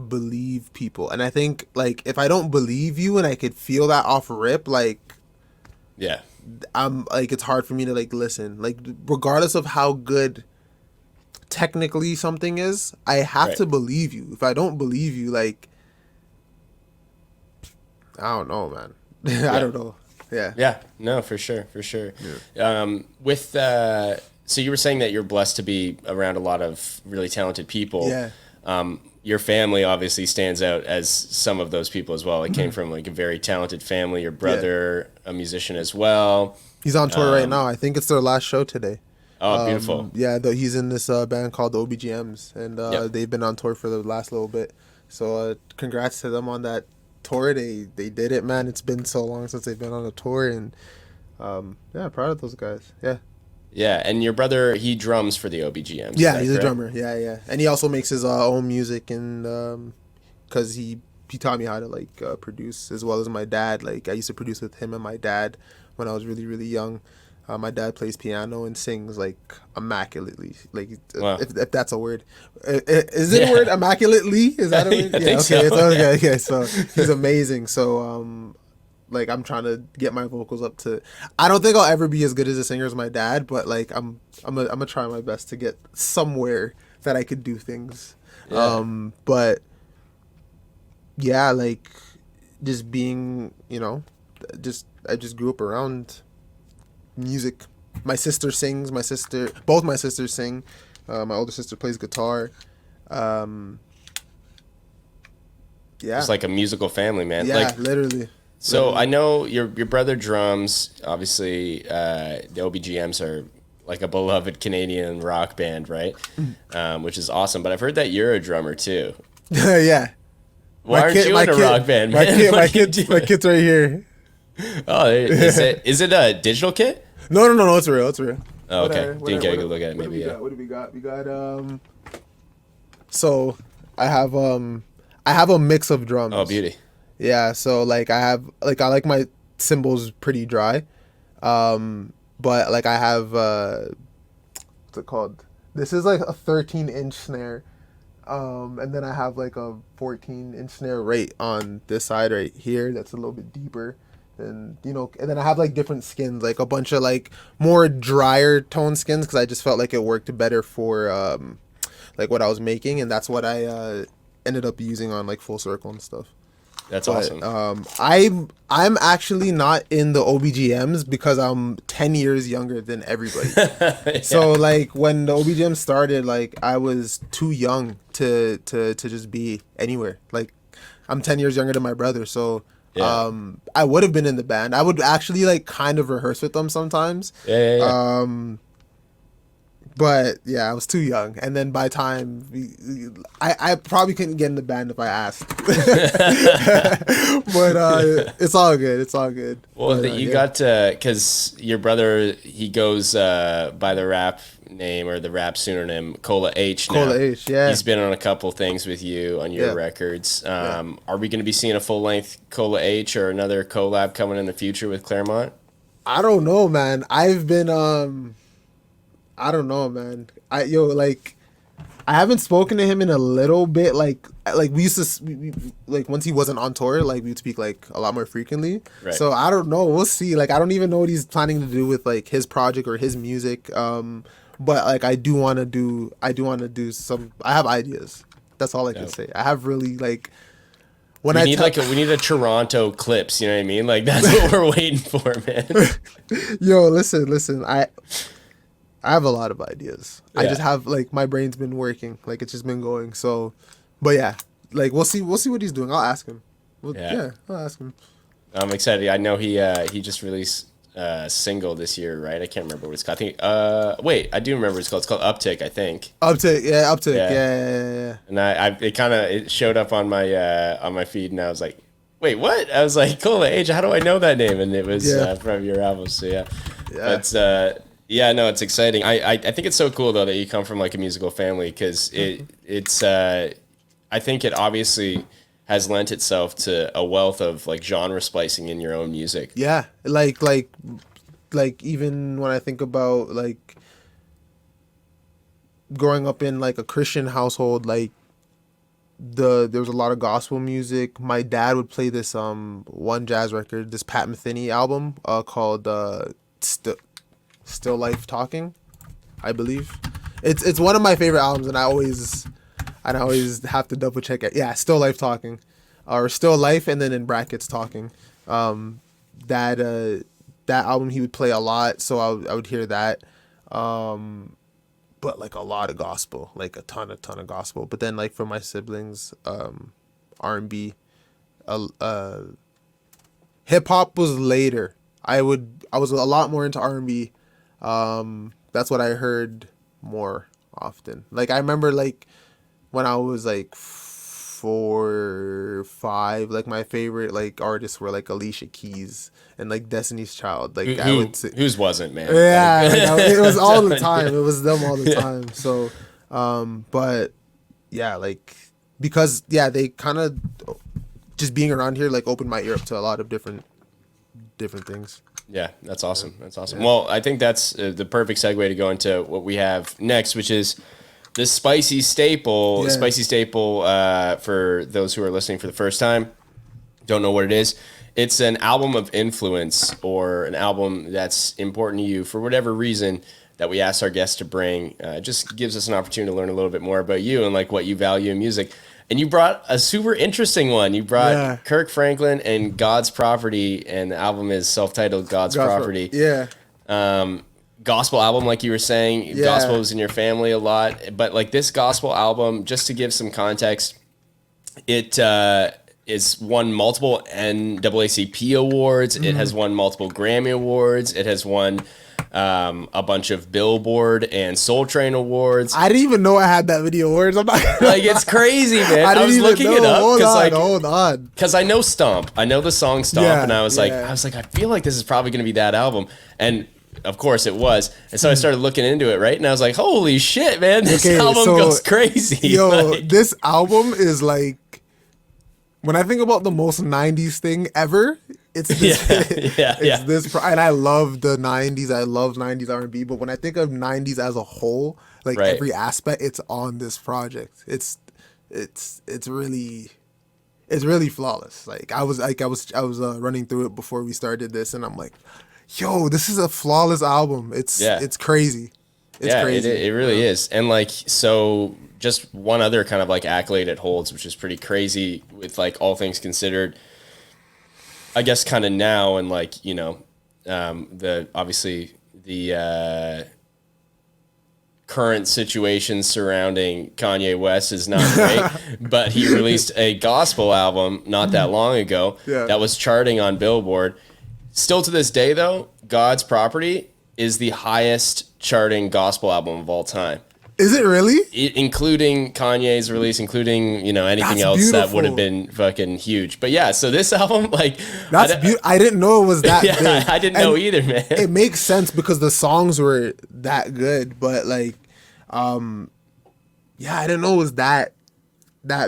Speaker 2: believe people. And I think like if I don't believe you and I could feel that off rip, like I'm like, it's hard for me to like listen. Like regardless of how good technically something is, I have to believe you. If I don't believe you, like I don't know, man. I don't know. Yeah.
Speaker 1: No, for sure. So you were saying that you're blessed to be around a lot of really talented people. Your family obviously stands out as some of those people as well. It came from like a very talented family. Your brother, a musician as well.
Speaker 2: He's on tour right now. I think it's their last show today.
Speaker 1: Oh, beautiful.
Speaker 2: Yeah, he's in this band called the OBGMs, and they've been on tour for the last little bit. So congrats to them on that tour. They did it, man. It's been so long since they've been on a tour, and proud of those guys.
Speaker 1: Yeah, and your brother, he drums for the OBGMs.
Speaker 2: Yeah, he's a drummer. Yeah, and he also makes his own music, and because he taught me how to like produce, as well as my dad. Like I used to produce with him and my dad when I was really, really young. My dad plays piano and sings like immaculately. Like if that's a word, is it a word? Immaculately, is that a word?
Speaker 1: I think so.
Speaker 2: Okay. So he's amazing. So like I'm trying to get my vocals up to. I don't think I'll ever be as good as a singer as my dad, but like I'm gonna try my best to get somewhere that I could do things. But yeah, like just being, you know, I just grew up around music. My sister sings. Both my sisters sing. My older sister plays guitar.
Speaker 1: It's like a musical family, man.
Speaker 2: Yeah,
Speaker 1: like,
Speaker 2: literally.
Speaker 1: So I know your brother drums. Obviously, the OBGMs are like a beloved Canadian rock band, right? Which is awesome. But I've heard that you're a drummer too.
Speaker 2: Yeah.
Speaker 1: Why aren't you in a rock band, man?
Speaker 2: My kid's right here.
Speaker 1: Oh, is it a digital kit?
Speaker 2: No, it's real.
Speaker 1: Oh, okay. Didn't get a good look at it. Maybe.
Speaker 2: What do we got? We got So I have a mix of drums.
Speaker 1: Oh, beauty.
Speaker 2: Yeah, so like I like my cymbals pretty dry, but like I have what's it called? This is like a 13-inch snare, and then I have like a 14-inch snare right on this side right here. That's a little bit deeper, and you know, and then I have like different skins, like a bunch of like more drier tone skins, because I just felt like it worked better for like what I was making, and that's what I ended up using on like Full Circle and stuff.
Speaker 1: That's awesome.
Speaker 2: I'm actually not in the OBGMs because I'm 10 years younger than everybody. So like when the OBGM started, like I was too young to just be anywhere. Like I'm 10 years younger than my brother, so I would have been in the band. I would actually like kind of rehearse with them sometimes. But yeah, I was too young, and then by time I probably couldn't get in the band if I asked. But it's all good. It's all good.
Speaker 1: Well,
Speaker 2: But,
Speaker 1: you
Speaker 2: yeah.
Speaker 1: got to, because your brother, he goes by the rap name or the rap pseudonym Cola H now.
Speaker 2: Cola H, yeah.
Speaker 1: He's been on a couple things with you on your
Speaker 2: Yeah.
Speaker 1: records. Are we going to be seeing a full length Cola H or another collab coming in the future with Clairmont?
Speaker 2: I don't know, man. I've been I don't know, man. I haven't spoken to him in a little bit. Like we used to, like once he wasn't on tour, like we'd speak like a lot more frequently.
Speaker 1: Right.
Speaker 2: So I don't know. We'll see. Like I don't even know what he's planning to do with like his project or his music. But like I do want to do some. I have ideas. That's all I can say. I have really like. When
Speaker 1: we need a Toronto Clips. You know what I mean? Like that's what we're waiting for, man.
Speaker 2: Yo, listen. I have a lot of ideas.
Speaker 1: Yeah.
Speaker 2: I just have like my brain's been working. Like it's just been going. So, but yeah, like we'll see what he's doing. I'll ask him. Yeah, I'll ask him.
Speaker 1: I'm excited. I know he just released a single this year, right? I can't remember what it's called. I think wait, I do remember what it's called. It's called Uptick, I think.
Speaker 2: Uptick. Yeah.
Speaker 1: And it showed up on my feed, and I was like, wait, what? I was like, Cola Age, how do I know that name? And it was from your album. So yeah. But yeah, no, it's exciting. I think it's so cool though that you come from like a musical family, because it's I think it obviously has lent itself to a wealth of like genre splicing in your own music.
Speaker 2: Yeah, like even when I think about like growing up in like a Christian household, like there was a lot of gospel music. My dad would play this one jazz record, this Pat Metheny album called Still Life Talking, I believe. It's one of my favorite albums, and I always have to double check it. Yeah, Still Life Talking, or Still Life, and then in brackets Talking. That album he would play a lot, so I would hear that. But like a lot of gospel, like a ton of gospel. But then like for my siblings, R&B, hip hop was later. I was a lot more into R&B. That's what I heard more often. Like I remember like when I was like 4 or 5, like my favorite like artists were like Alicia Keys and like Destiny's Child. Like I would say,
Speaker 1: whose wasn't, man?
Speaker 2: Yeah, like, it was all the time. It was them all the time. So, but yeah, like because they kind of just being around here like opened my ear up to a lot of different things.
Speaker 1: Yeah, that's awesome. That's awesome. Yeah. Well, I think that's the perfect segue to go into what we have next, which is the spicy staple. Yeah. Spicy staple, for those who are listening for the first time, don't know what it is. It's an album of influence, or an album that's important to you for whatever reason that we asked our guests to bring. It just gives us an opportunity to learn a little bit more about you and like what you value in music. And you brought a super interesting one. You brought Kirk Franklin and God's Property, and the album is self-titled God's Property.
Speaker 2: Yeah.
Speaker 1: Gospel album, like you were saying. Yeah. Gospel is in your family a lot. But like this gospel album, just to give some context, it is won multiple NAACP awards. Mm-hmm. It has won multiple Grammy awards. It has won a bunch of Billboard and Soul Train awards.
Speaker 2: I didn't even know I had that many awards. I'm not
Speaker 1: like, it's crazy, man. I was looking it up
Speaker 2: hold on,
Speaker 1: because I know Stomp. I know the song Stomp, and I was like, I feel like this is probably going to be that album, and of course it was. And so I started looking into it, right? And I was like, holy shit, man, this album goes crazy.
Speaker 2: Yo, like, this album is like, when I think about the most 90s thing ever, it's this. This, and I love the 90s. I love 90s R&B. But when I think of 90s as a whole, like every aspect, it's on this project. It's really flawless. Like I was running through it before we started this, and I'm like, yo, this is a flawless album. It's crazy. It's crazy.
Speaker 1: It really is. And like, so just one other kind of like accolade it holds, which is pretty crazy with like all things considered, I guess kind of now, and like, you know, obviously the current situation surrounding Kanye West is not great, but he released a gospel album not that long ago that was charting on Billboard. Still to this day though, God's Property is the highest charting gospel album of all time.
Speaker 2: Is it really?
Speaker 1: Including Kanye's release, including, you know, anything
Speaker 2: That's
Speaker 1: else
Speaker 2: beautiful.
Speaker 1: that would have been fucking huge. But yeah, so this album, like,
Speaker 2: That's beautiful. I didn't know it was that
Speaker 1: yeah,
Speaker 2: big.
Speaker 1: I didn't know either, man.
Speaker 2: It makes sense because the songs were that good, but like, yeah, I didn't know it was that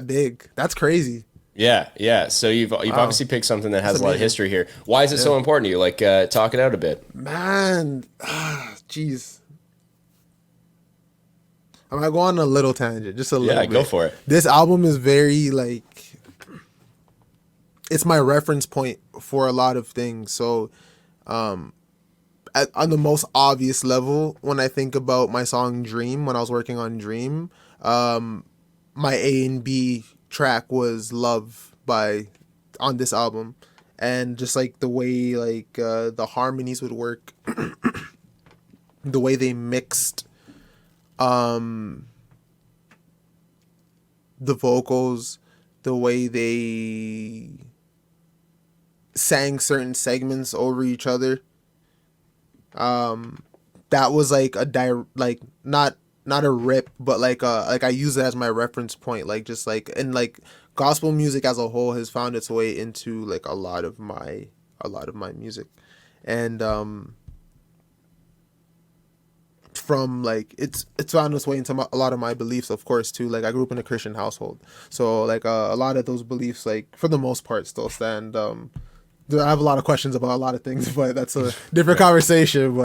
Speaker 2: big. That's crazy.
Speaker 1: Yeah, yeah. So you've obviously picked something that has a lot of history here. Why is it so important to you? Like, talk it out a bit.
Speaker 2: Man, jeez. I'm gonna go on a little tangent, just a little bit.
Speaker 1: Yeah, go for it.
Speaker 2: This album is very, like, it's my reference point for a lot of things. So, on the most obvious level, when I think about my song Dream, when I was working on Dream, my A and B track was Love on this album. And just like the way like the harmonies would work, the way they mixed the vocals, the way they sang certain segments over each other. That was like like not a rip, but like I use it as my reference point, like just like, and like gospel music as a whole has found its way into like a lot of my music, and from like it's found its way into a lot of my beliefs, of course, too. Like I grew up in a Christian household, so like a lot of those beliefs, like for the most part, still stand. I have a lot of questions about a lot of things, but that's a different conversation.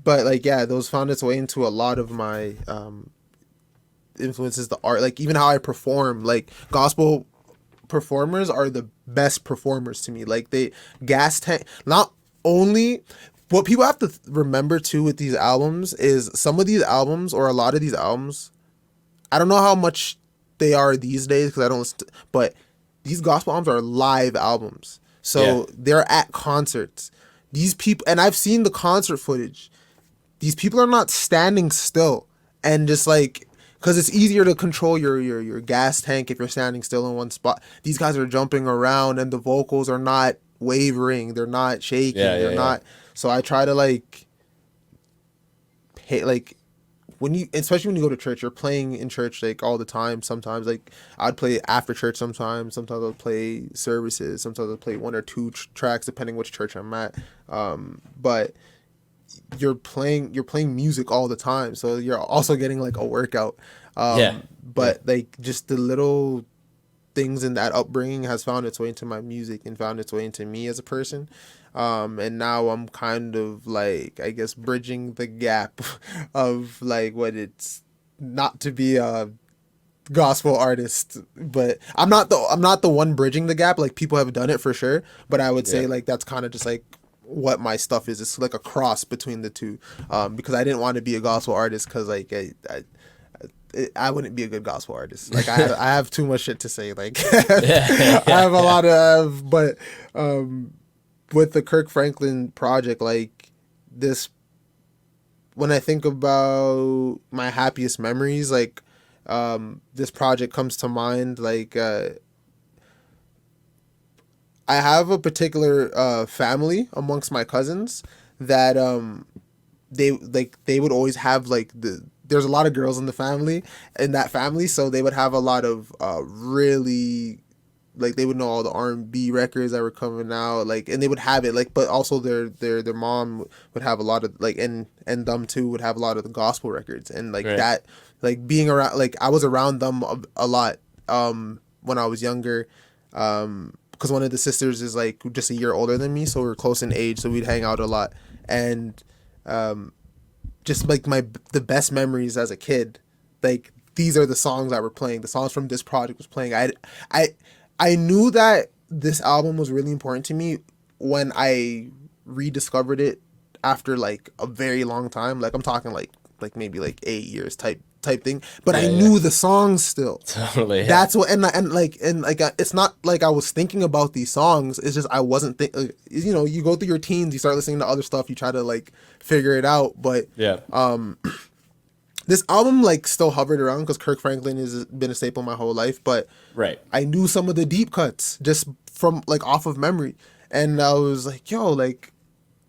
Speaker 2: But like, yeah, those found its way into a lot of my influences, the art, like even how I perform. Like gospel performers are the best performers to me. Like they gas tank, not only. What people have to remember too with these albums is some of these albums, or a lot of these albums, I don't know how much they are these days because I don't listen to, but these gospel albums are live albums. So they're at concerts. These people, and I've seen the concert footage. These people are not standing still and just like, because it's easier to control your gas tank if you're standing still in one spot. These guys are jumping around and the vocals are not wavering. They're not shaking. They're not. So I try to like pay, like when you, especially when you go to church, you're playing in church like all the time. Sometimes like I'd play after church sometimes I'll play services. Sometimes I'll play one or two tracks depending which church I'm at. But you're playing music all the time. So you're also getting like a workout. But like just the little things in that upbringing has found its way into my music and found its way into me as a person. And now I'm kind of like, I guess, bridging the gap of like what it's not to be a gospel artist, but I'm not the one bridging the gap. Like people have done it for sure, but I would say like that's kind of just like what my stuff is. It's like a cross between the two, because I didn't want to be a gospel artist because like I wouldn't be a good gospel artist. Like I have too much shit to say. Like I have a lot of, but with the Kirk Franklin project, like this, when I think about my happiest memories, like this project comes to mind. Like I have a particular family amongst my cousins that they would always have like there's a lot of girls in that family, so they would have a lot of really, like they would know all the R&B records that were coming out, like, and they would have it, like, but also their mom would have a lot of like, and them too would have a lot of the gospel records, and like that, like being around, like I was around them a lot when I was younger, because one of the sisters is like just a year older than me, so we were close in age, so we'd hang out a lot, and just like the best memories as a kid, like these are the songs that were playing, the songs from this project was playing. I knew that this album was really important to me when I rediscovered it after like a very long time. Like I'm talking like maybe like 8 years type thing. But I knew the songs still.
Speaker 1: Totally. Yeah.
Speaker 2: That's what, and it's not like I was thinking about these songs. It's just I wasn't you know, you go through your teens, you start listening to other stuff, you try to like figure it out. But this album like still hovered around because Kirk Franklin has been a staple my whole life, but I knew some of the deep cuts just from like off of memory, and I was like, yo, like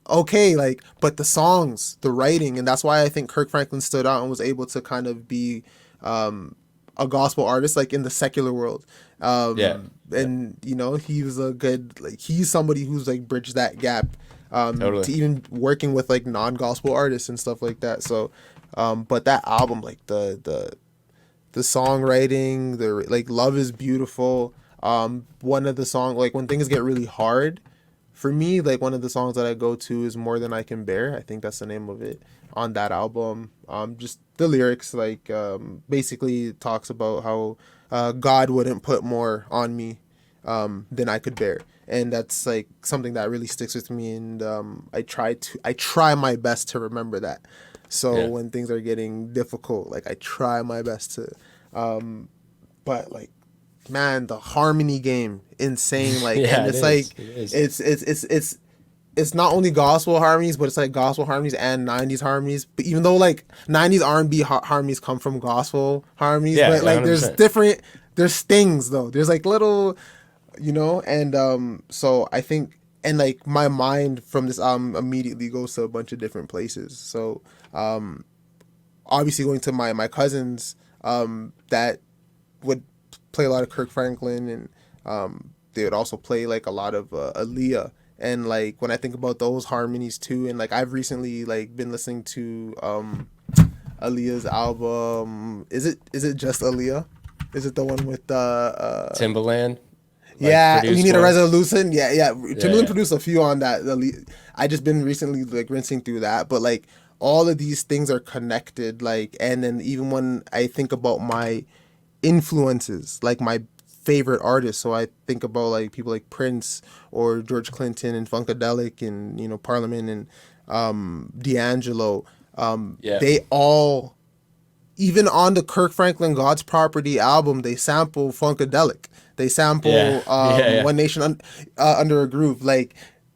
Speaker 2: okay, like, but the songs, the writing, and that's why I think Kirk Franklin stood out and was able to kind of be a gospel artist, like in the secular world.
Speaker 1: Yeah. Yeah.
Speaker 2: And you know, he was a good, like, he's somebody who's like bridged that gap
Speaker 1: Totally.
Speaker 2: to even working with like non-gospel artists and stuff like that. So, but that album, like the songwriting, the like Love is Beautiful. One of the song, like when things get really hard, for me, like one of the songs that I go to is More Than I Can Bear. I think that's the name of it on that album. Just the lyrics, like basically talks about how God wouldn't put more on me than I could bear, and that's like something that really sticks with me. And I try my best to remember that. So
Speaker 1: Yeah.
Speaker 2: when things are getting difficult, like I try my best to, but like, man, the harmony game, insane. Like,
Speaker 1: Yeah,
Speaker 2: and
Speaker 1: it
Speaker 2: it's
Speaker 1: is.
Speaker 2: like,
Speaker 1: It is.
Speaker 2: it's not only gospel harmonies, but it's like gospel harmonies and '90s harmonies. But even though like '90s R&B harmonies come from gospel harmonies,
Speaker 1: Yeah,
Speaker 2: but like there's
Speaker 1: 100%.
Speaker 2: different, there's stings though. There's like little, you know, and so I think, and like my mind from this album immediately goes to a bunch of different places. So obviously going to my cousins that would play a lot of Kirk Franklin, and they would also play like a lot of Aaliyah. And like when I think about those harmonies too, and like I've recently like been listening to Aaliyah's album. Is it just Aaliyah? Is it the one with the
Speaker 1: Timbaland, like
Speaker 2: yeah, we
Speaker 1: produced
Speaker 2: need a
Speaker 1: one.
Speaker 2: resolution. Yeah, yeah.
Speaker 1: Yeah,
Speaker 2: Timbaland
Speaker 1: yeah.
Speaker 2: produced a few on that. I just been recently like rinsing through that, but like all of these things are connected. Like, and then even when I think about my influences, like my favorite artists, so I think about like people like Prince or George Clinton and Funkadelic and, you know, Parliament and D'Angelo.
Speaker 1: Yeah.
Speaker 2: They all, even on the Kirk Franklin God's Property album, they sample Funkadelic. They
Speaker 1: Yeah.
Speaker 2: sample
Speaker 1: Yeah. Yeah.
Speaker 2: One Nation Under a Groove. Like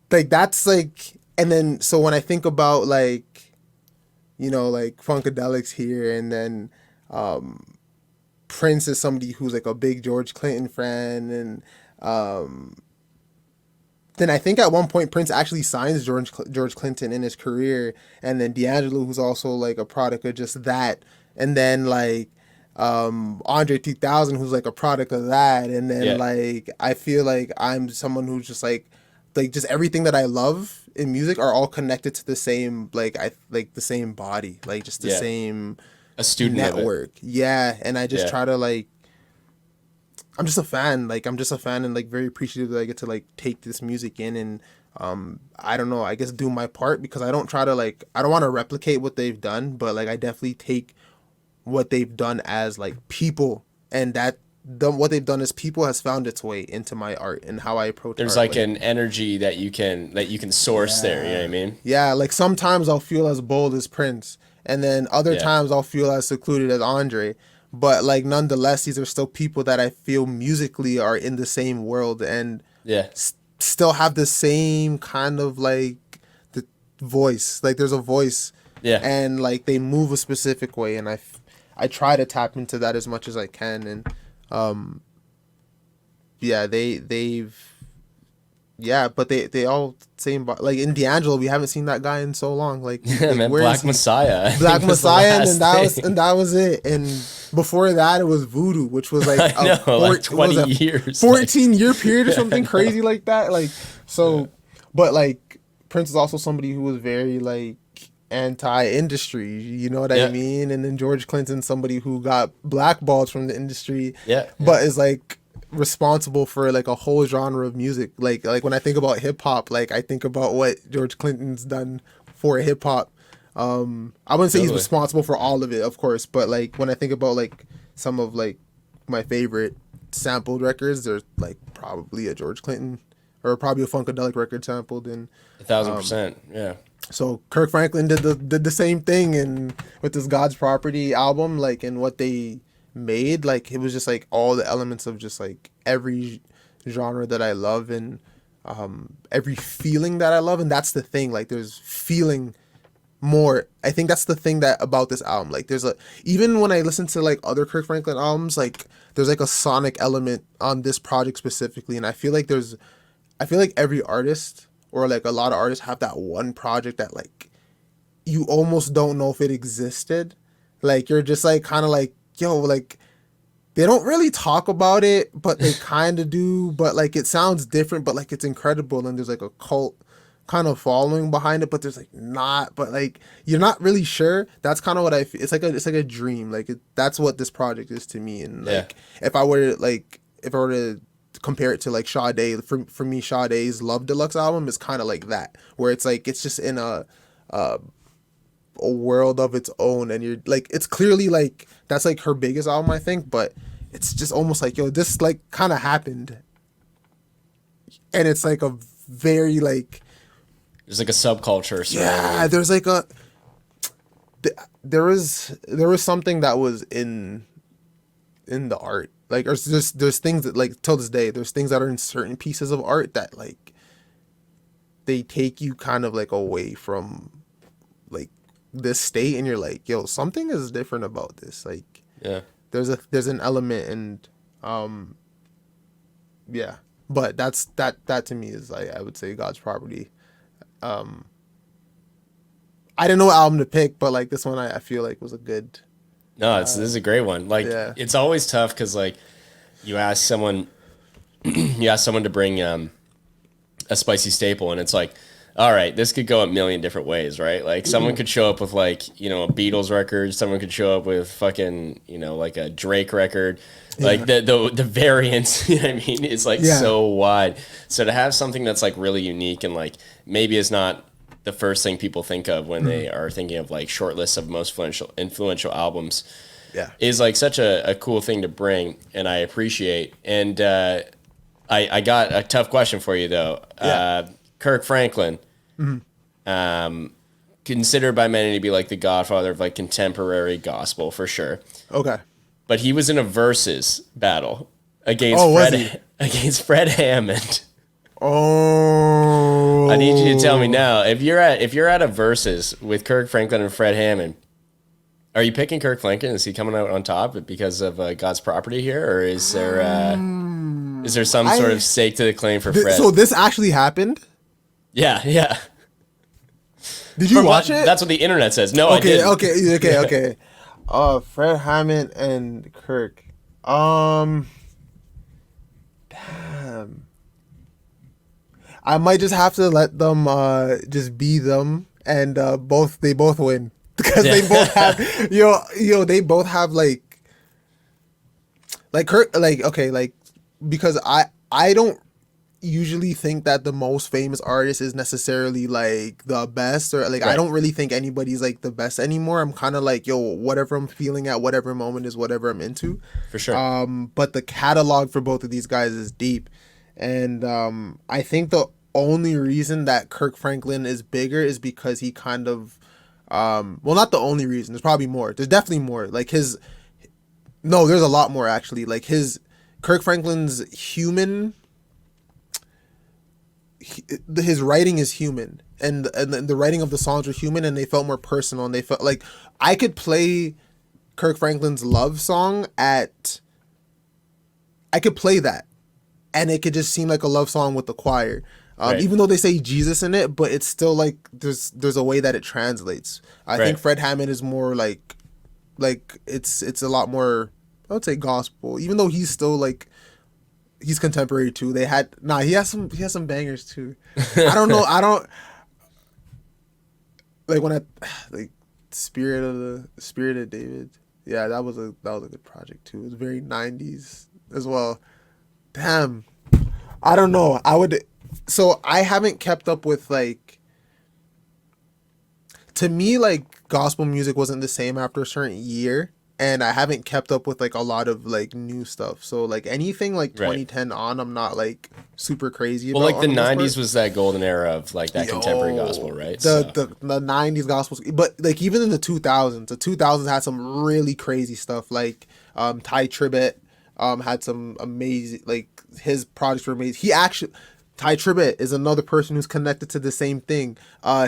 Speaker 2: that's like, and then so when I think about like, you know, like Funkadelic's here, and then Prince is somebody who's like a big George Clinton fan, and then I think at one point Prince actually signs George Clinton in his career, and then D'Angelo, who's also like a product of just that, and then like Andre 3000, who's like a product of that, and then
Speaker 1: Yeah.
Speaker 2: like I feel like I'm someone who's just like just everything that I love in music are all connected to the same, like I like the same body, like just the
Speaker 1: Yeah.
Speaker 2: same
Speaker 1: A student of it.
Speaker 2: network. Yeah, and I just
Speaker 1: Yeah.
Speaker 2: try to like, I'm just a fan. Like I'm just a fan and like very appreciative that I get to like take this music in, and I don't know, I guess do my part, because I don't try to like, I don't want to replicate what they've done, but like I definitely take what they've done as like people, and what they've done as people has found its way into my art and how I approach
Speaker 1: There's
Speaker 2: art.
Speaker 1: like
Speaker 2: Like,
Speaker 1: an energy that you can source there. You know what I mean?
Speaker 2: yeah, like sometimes I'll feel as bold as Prince, and then other
Speaker 1: Yeah.
Speaker 2: times I'll feel as secluded as Andre. But like nonetheless, these are still people that I feel musically are in the same world, and
Speaker 1: Yeah.
Speaker 2: still have the same kind of like the voice. Like there's a voice,
Speaker 1: Yeah.
Speaker 2: and like they move a specific way, and I try to tap into that as much as I can, and yeah, they've yeah, but they all same like in D'Angelo, we haven't seen that guy in so long.
Speaker 1: Yeah, man.
Speaker 2: where is
Speaker 1: Black
Speaker 2: he?
Speaker 1: Messiah. I
Speaker 2: Black
Speaker 1: think was the
Speaker 2: Messiah, and then
Speaker 1: last
Speaker 2: that
Speaker 1: thing.
Speaker 2: was it. And before that, it was Voodoo, which was like
Speaker 1: I know, like
Speaker 2: it was
Speaker 1: 20
Speaker 2: a
Speaker 1: years. Like,
Speaker 2: 14-year period or something crazy like that. Like
Speaker 1: yeah.
Speaker 2: so, but like Prince is also somebody who was very like anti-industry. You know what I
Speaker 1: Yeah.
Speaker 2: mean? And then George Clinton, somebody who got blackballed from the industry,
Speaker 1: Yeah. Yeah.
Speaker 2: but is like responsible for like a whole genre of music. Like when I think about hip hop, like I think about what George Clinton's done for hip hop. I wouldn't say he's
Speaker 1: Totally.
Speaker 2: responsible for all of it, of course, but like when I think about like some of like my favorite sampled records, there's like probably a George Clinton or probably a Funkadelic record sampled, and
Speaker 1: 1,000%. Yeah.
Speaker 2: so Kirk Franklin did the same thing, and with this God's Property album, like, and what they made, like it was just like all the elements of just like every genre that I love, and every feeling that I love, and that's the thing. Like there's feeling more. I think that's the thing that about this album. Like there's a, even when I listen to like other Kirk Franklin albums, like there's like a sonic element on this project specifically, and I feel like every artist or like a lot of artists have that one project that like you almost don't know if it existed. Like you're just like kind of like, yo, like they don't really talk about it, but they kind of do. But like it sounds different, but like it's incredible, and there's like a cult kind of following behind it. But there's like not, but like you're not really sure. That's kind of what I feel. It's like a dream. Like that's what this project is to me. And like if I were to compare it to like Sade, for me Sade's Love Deluxe album is kind of like that, where it's like it's just in a world of its own, and you're like it's clearly like that's like her biggest album I think, but it's just almost like, yo, this like kind of happened, and it's like a very like
Speaker 1: there's like a subculture.
Speaker 2: Yeah, there's like a there was something that was in the art, like there's things that like till this day there's things that are in certain pieces of art that like they take you kind of like away from like this state, and you're like, yo, something is different about this. Like, there's an element, and yeah, but that to me is like, I would say God's Property. I didn't know what album to pick, but like this one I feel like was a good.
Speaker 1: No, this is a great one. Like it's always tough because like you ask someone to bring a spicy staple, and it's like, all right, this could go a million different ways, right? Like someone could show up with like, you know, a Beatles record, someone could show up with fucking, you know, like a Drake record. Like the variance, you know what I mean? It's like so wide. So to have something that's like really unique and like maybe is not the first thing people think of when they are thinking of like short lists of most influential albums is like such a cool thing to bring, and I appreciate. And I got a tough question for you though. Kirk Franklin, considered by many to be like the godfather of like contemporary gospel for sure.
Speaker 2: Okay.
Speaker 1: But he was in a versus battle against Fred Hammond.
Speaker 2: Oh.
Speaker 1: I need you to tell me now, if you're at a versus with Kirk Franklin and Fred Hammond, are you picking Kirk Franklin? Is he coming out on top because of God's Property here, or is there some sort of stake to the claim for Fred?
Speaker 2: So this actually happened?
Speaker 1: Yeah.
Speaker 2: Did you watch it?
Speaker 1: That's what the internet says. No, I didn't.
Speaker 2: Okay. Fred Hammond and Kirk. Damn. I might just have to let them just be them, and they both win because they both have they both have like Kirk, like okay, like because I don't usually think that the most famous artist is necessarily like the best, or like I don't really think anybody's like the best anymore. I'm kind of like, yo, whatever I'm feeling at whatever moment is whatever I'm into,
Speaker 1: for sure.
Speaker 2: But the catalog for both of these guys is deep, and I think the only reason that Kirk Franklin is bigger is because he kind of well, not the only reason, there's probably more, there's definitely more, like there's a lot more actually. Like Kirk Franklin's human, his writing is human, and the writing of the songs were human, and they felt more personal, and they felt like I could play Kirk Franklin's love song I could play that and it could just seem like a love song with the choir, even though they say Jesus in it, but it's still like there's a way that it translates. I think Fred Hammond is more like it's a lot more, I would say, gospel, even though he's still like he's contemporary too. He has some bangers too. I don't know. I don't like when Spirit of David. Yeah, that was a good project too. It was very 90s as well. Damn. I don't know. So I haven't kept up with like, to me, like gospel music wasn't the same after a certain year. And I haven't kept up with like a lot of like new stuff. So like anything like 2010 on, I'm not like super crazy about.
Speaker 1: Well, like the 90s was that golden era of like that contemporary gospel, right?
Speaker 2: The 90s gospel, but like even in the 2000s had some really crazy stuff. Like Ty Tribbett had some amazing, like his projects were amazing. Ty Tribbett is another person who's connected to the same thing.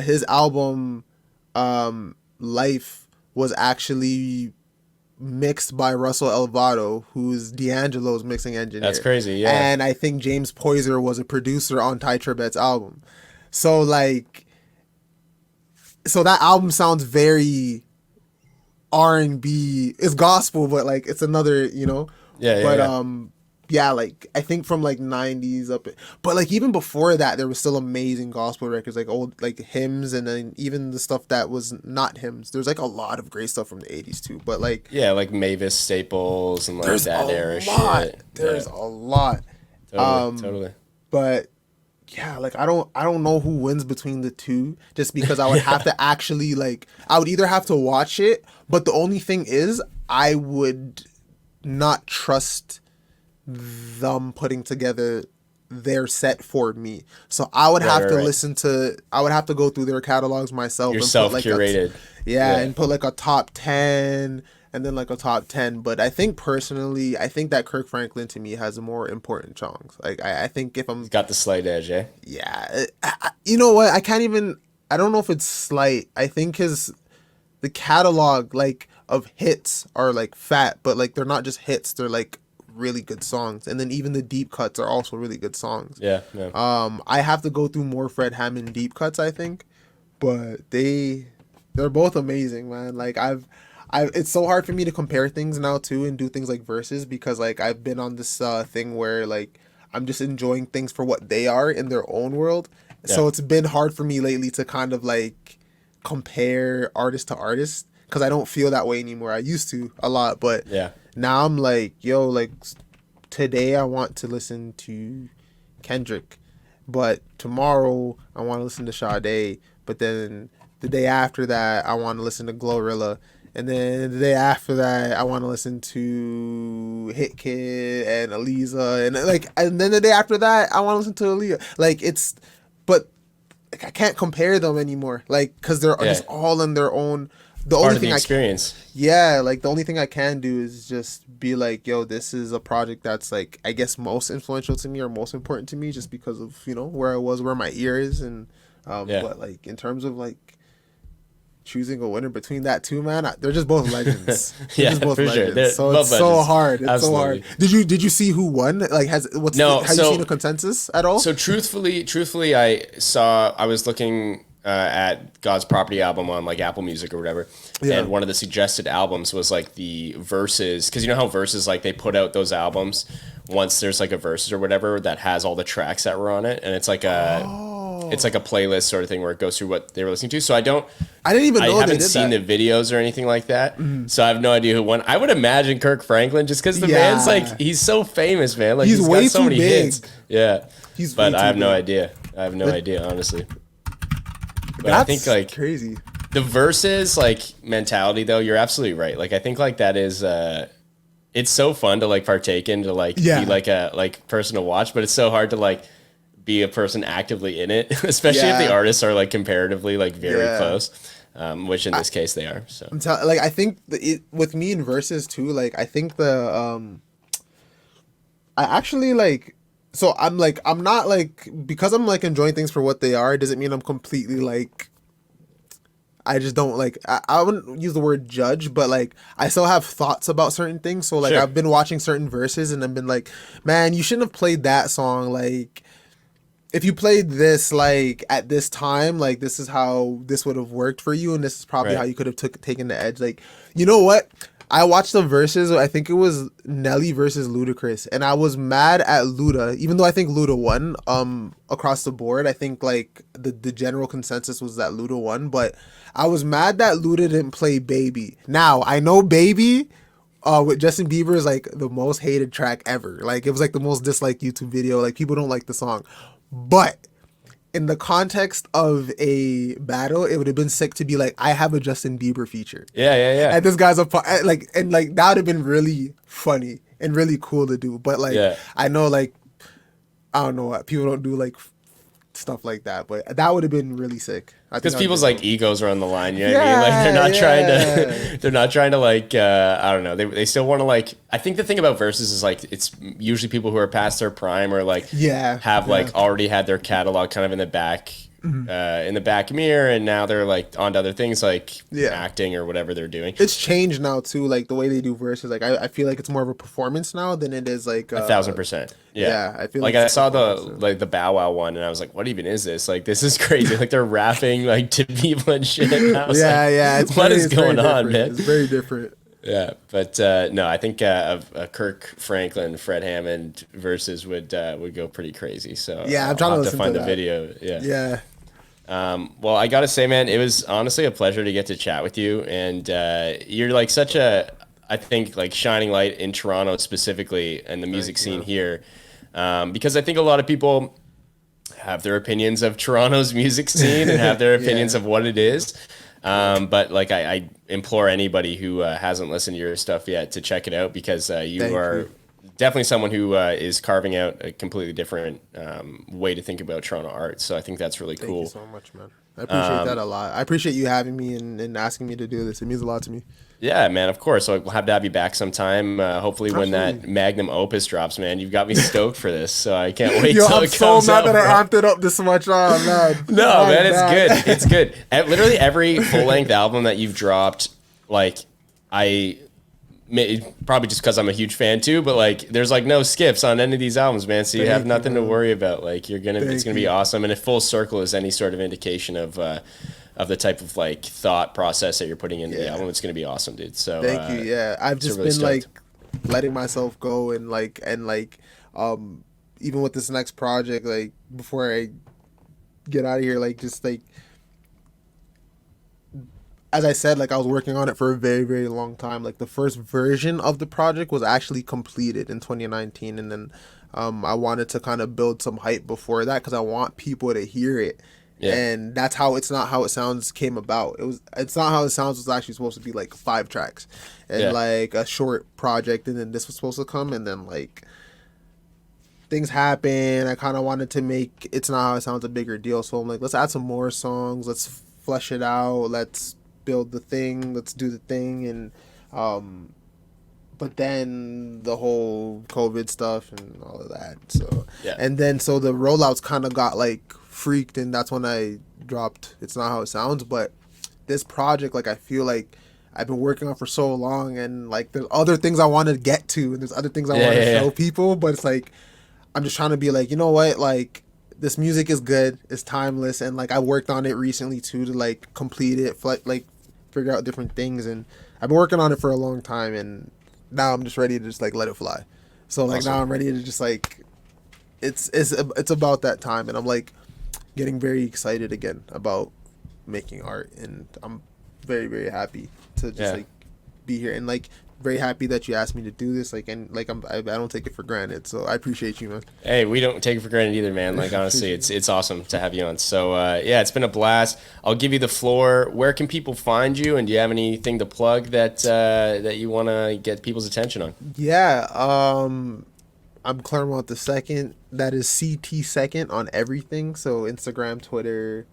Speaker 2: His album Life was actually mixed by Russell Elvado, who's D'Angelo's mixing engineer.
Speaker 1: That's crazy, yeah.
Speaker 2: And I think James Poyser was a producer on Ty Tribbett's album. So like, so that album sounds very R&B. It's gospel, but like it's another, you know.
Speaker 1: Yeah, yeah,
Speaker 2: But
Speaker 1: yeah.
Speaker 2: yeah, like I think from like 90s up, but like even before that, there was still amazing gospel records, like old like hymns, and then even the stuff that was not hymns. There's like a lot of great stuff from the 80s too. But like,
Speaker 1: Yeah, like Mavis Staples and like
Speaker 2: there's
Speaker 1: that
Speaker 2: a
Speaker 1: era
Speaker 2: lot.
Speaker 1: shit.
Speaker 2: There's
Speaker 1: Yeah,
Speaker 2: a lot.
Speaker 1: totally, totally.
Speaker 2: But yeah, like I don't know who wins between the two, just because I would have to actually like, I would either have to watch it, but the only thing is I would not trust them putting together their set for me. So I would
Speaker 1: Right,
Speaker 2: have
Speaker 1: right,
Speaker 2: to
Speaker 1: right.
Speaker 2: listen to, I would have to go through their catalogs myself
Speaker 1: You're
Speaker 2: and put
Speaker 1: self
Speaker 2: like
Speaker 1: curated.
Speaker 2: yeah,
Speaker 1: Yeah.
Speaker 2: and put like a top 10 and then like a top 10. But I think personally, I think that Kirk Franklin to me has more important songs. Like I think if I'm,
Speaker 1: He's got the slight edge, eh?
Speaker 2: yeah, you know what? I can't even, I don't know if it's slight. I think the catalog like of hits are like fat, but like they're not just hits, they're like really good songs. And then even the deep cuts are also really good songs.
Speaker 1: Yeah, yeah.
Speaker 2: I have to go through more Fred Hammond deep cuts, I think, but they're both amazing, man. Like it's so hard for me to compare things now too and do things like verses, because like I've been on this thing where like I'm just enjoying things for what they are in their own world.
Speaker 1: Yeah.
Speaker 2: So it's been hard for me lately to kind of like compare artist to artist, because I don't feel that way anymore. I used to a lot, but
Speaker 1: Yeah.
Speaker 2: now I'm like, yo, like today I want to listen to Kendrick, but tomorrow I want to listen to Sade, but then the day after that I want to listen to Glorilla, and then the day after that I want to listen to Hit Kid and Aliza, and like, and then the day after that I want to listen to Aaliyah. Like it's, but like, I can't compare them anymore, like because they're
Speaker 1: Yeah.
Speaker 2: just all in their own. The
Speaker 1: Part
Speaker 2: only
Speaker 1: of the
Speaker 2: thing
Speaker 1: experience.
Speaker 2: yeah, like the only thing I can do is just be like, yo, this is a project that's like, I guess most influential to me or most important to me, just because of, you know, where I was, where my ear is, and
Speaker 1: Yeah.
Speaker 2: but like in terms of like choosing a winner between that two, man, they're just both legends. They're
Speaker 1: Yeah,
Speaker 2: just both
Speaker 1: for sure.
Speaker 2: legends.
Speaker 1: They're
Speaker 2: So
Speaker 1: both
Speaker 2: it's so
Speaker 1: legends.
Speaker 2: hard. It's
Speaker 1: Absolutely.
Speaker 2: so hard. Did you see who won? Like,
Speaker 1: No,
Speaker 2: have you
Speaker 1: so-
Speaker 2: seen a consensus at all?
Speaker 1: So truthfully, I was looking at God's Property album on like Apple Music or whatever,
Speaker 2: Yeah.
Speaker 1: and one of the suggested albums was like the verses, because you know how verses, like they put out those albums once there's like a verses or whatever that has all the tracks that were on it, and it's like a playlist sort of thing where it goes through what they were listening to. So
Speaker 2: I didn't even
Speaker 1: I
Speaker 2: know they
Speaker 1: haven't
Speaker 2: did
Speaker 1: seen
Speaker 2: that.
Speaker 1: the videos or anything like that, so I have no idea who won. I would imagine Kirk Franklin, just because the
Speaker 2: Yeah.
Speaker 1: man's like, he's so famous, man. Like
Speaker 2: He's
Speaker 1: he's
Speaker 2: way
Speaker 1: got so
Speaker 2: too
Speaker 1: many
Speaker 2: big.
Speaker 1: hits. Yeah,
Speaker 2: He's
Speaker 1: but
Speaker 2: way
Speaker 1: I
Speaker 2: too
Speaker 1: have no
Speaker 2: big.
Speaker 1: idea. I have no idea, honestly. But
Speaker 2: That's
Speaker 1: I think like
Speaker 2: crazy.
Speaker 1: the verses like mentality though, you're absolutely right. Like I think like that is it's so fun to like partake in, to like
Speaker 2: Yeah.
Speaker 1: be like a like person to watch, but it's so hard to like be a person actively in it, especially if the
Speaker 2: Yeah.
Speaker 1: artists are like comparatively like very
Speaker 2: Yeah.
Speaker 1: close, which in this case they are. So
Speaker 2: Like I think with me in verses too, like I think I actually like, so I'm not like, because I'm like enjoying things for what they are, it doesn't mean I'm completely like, I just don't like, I wouldn't use the word judge, but like I still have thoughts about certain things. So like
Speaker 1: Sure.
Speaker 2: I've been watching certain verses and I've been like, man, you shouldn't have played that song. Like if you played this like at this time, like this is how this would have worked for you, and this is probably
Speaker 1: Right.
Speaker 2: how you could have taken the edge. Like, you know what? I watched the verses. I think it was Nelly versus Ludacris, and I was mad at Luda, even though I think Luda won. Across the board, I think like the general consensus was that Luda won, but I was mad that Luda didn't play Baby. Now I know Baby with Justin Bieber is like the most hated track ever. Like it was like the most disliked YouTube video. Like people don't like the song. But in the context of a battle, it would have been sick to be like, I have a Justin Bieber feature.
Speaker 1: yeah.
Speaker 2: And this guy's like, and like that would have been really funny and really cool to do. But like,
Speaker 1: Yeah.
Speaker 2: I know like, I don't know, people don't do like stuff like that, but that would have been really sick.
Speaker 1: Because
Speaker 2: that'd
Speaker 1: people's
Speaker 2: been
Speaker 1: like egos are on the line, you know what I mean? Like they're not trying to, they're not trying to like, I don't know. They still want to like. I think the thing about verses is like it's usually people who are past their prime or like
Speaker 2: Yeah,
Speaker 1: have like
Speaker 2: yeah.
Speaker 1: already had their catalog kind of in the back in the back mirror, and now they're like on to other things like
Speaker 2: Yeah.
Speaker 1: acting or whatever they're doing.
Speaker 2: It's changed now too, like the way they do verses. Like I feel like it's more of a performance now than it is like
Speaker 1: 1,000%. Yeah.
Speaker 2: I feel
Speaker 1: like
Speaker 2: like
Speaker 1: I
Speaker 2: it's a
Speaker 1: saw the
Speaker 2: performance now.
Speaker 1: like the Bow Wow one, and I was like, "What even is this? Like, this is crazy!" Like they're rapping like to people and shit. And I was
Speaker 2: Yeah,
Speaker 1: like,
Speaker 2: yeah. It's
Speaker 1: what
Speaker 2: very,
Speaker 1: is
Speaker 2: it's very
Speaker 1: going on,
Speaker 2: different.
Speaker 1: man?
Speaker 2: It's very different.
Speaker 1: Yeah, but no, I think Kirk Franklin, Fred Hammond versus would go pretty crazy. So
Speaker 2: Yeah, I'm
Speaker 1: I'll
Speaker 2: trying to
Speaker 1: have to
Speaker 2: listen
Speaker 1: find
Speaker 2: to
Speaker 1: the
Speaker 2: that.
Speaker 1: video. Yeah.
Speaker 2: Yeah.
Speaker 1: Well, I gotta say, man, it was honestly a pleasure to get to chat with you, and you're like such a, I think, like shining light in Toronto specifically and the music
Speaker 2: Thank you.
Speaker 1: scene here, because I think a lot of people have their opinions of Toronto's music scene and have their opinions
Speaker 2: Yeah.
Speaker 1: of what it is. But like I implore anybody who hasn't listened to your stuff yet to check it out, because you
Speaker 2: Thank
Speaker 1: are
Speaker 2: you.
Speaker 1: definitely someone who is carving out a completely different way to think about Toronto art. So I think that's really
Speaker 2: Thank you
Speaker 1: cool.
Speaker 2: so much, man. I appreciate that a lot. I appreciate you having me and asking me to do this. It means a lot to me.
Speaker 1: Yeah, man, of course. So we'll have to have you back sometime. Hopefully, when that
Speaker 2: Absolutely.
Speaker 1: magnum opus drops, man, you've got me stoked for this. So I can't wait
Speaker 2: Yo,
Speaker 1: till
Speaker 2: I'm
Speaker 1: it
Speaker 2: so
Speaker 1: comes
Speaker 2: mad
Speaker 1: out.
Speaker 2: that I
Speaker 1: Bro.
Speaker 2: amped it up this much. Oh man.
Speaker 1: No,
Speaker 2: My
Speaker 1: man, it's
Speaker 2: bad.
Speaker 1: good. It's good. Literally every full length album that you've dropped, like probably just because I'm a huge fan too, but like there's like no skips on any of these albums, man. So you have
Speaker 2: Thank you,
Speaker 1: nothing to
Speaker 2: man.
Speaker 1: worry about. Like it's
Speaker 2: Thank
Speaker 1: gonna be
Speaker 2: you.
Speaker 1: awesome. And if Full Circle is any sort of indication of the type of like thought process that you're putting into the
Speaker 2: Yeah.
Speaker 1: album, it's gonna be awesome, dude. So
Speaker 2: Thank you. Yeah, I've
Speaker 1: so
Speaker 2: just
Speaker 1: really
Speaker 2: been like
Speaker 1: stoked.
Speaker 2: letting myself go and even with this next project, like before I get out of here, like just like as I said, like I was working on it for a very, very long time. Like the first version of the project was actually completed in 2019, and then I wanted to kind of build some hype before that because I want people to hear it.
Speaker 1: Yeah.
Speaker 2: And that's how It's Not How It Sounds came about. It's Not How It Sounds was actually supposed to be like 5 tracks and
Speaker 1: Yeah.
Speaker 2: like a short project, and then this was supposed to come, and then like things happen. I kind of wanted to make It's Not How It Sounds a bigger deal, so I'm like, let's add some more songs, let's flesh it out, let's build the thing, let's do the thing. And but then the whole COVID stuff and all of that, so
Speaker 1: Yeah.
Speaker 2: and then so the rollouts kind of got like freaked, and that's when I dropped It's Not How It Sounds. But this project, like I feel like I've been working on for so long, and like there's other things I want to get to, and there's other things I
Speaker 1: Yeah,
Speaker 2: want to
Speaker 1: yeah,
Speaker 2: show
Speaker 1: yeah.
Speaker 2: people, but it's like I'm just trying to be like, you know what, like this music is good, it's timeless, and like I worked on it recently too to like complete it, like figure out different things, and I've been working on it for a long time, and now I'm just ready to just like let it fly. So like
Speaker 1: Awesome.
Speaker 2: now I'm ready to just like it's about that time, and I'm like getting very excited again about making art, and I'm very, very happy to just
Speaker 1: Yeah.
Speaker 2: like be here, and like very happy that you asked me to do this, like, and like I don't take it for granted, so I appreciate you, man.
Speaker 1: Hey, we don't take it for granted either, man. Like honestly, it's awesome to have you on. So yeah, it's been a blast. I'll give you the floor. Where can people find you, and do you have anything to plug that you want to get people's attention on?
Speaker 2: Yeah, I'm Clairmont the Second. That is CT Second on everything. So Instagram, Twitter,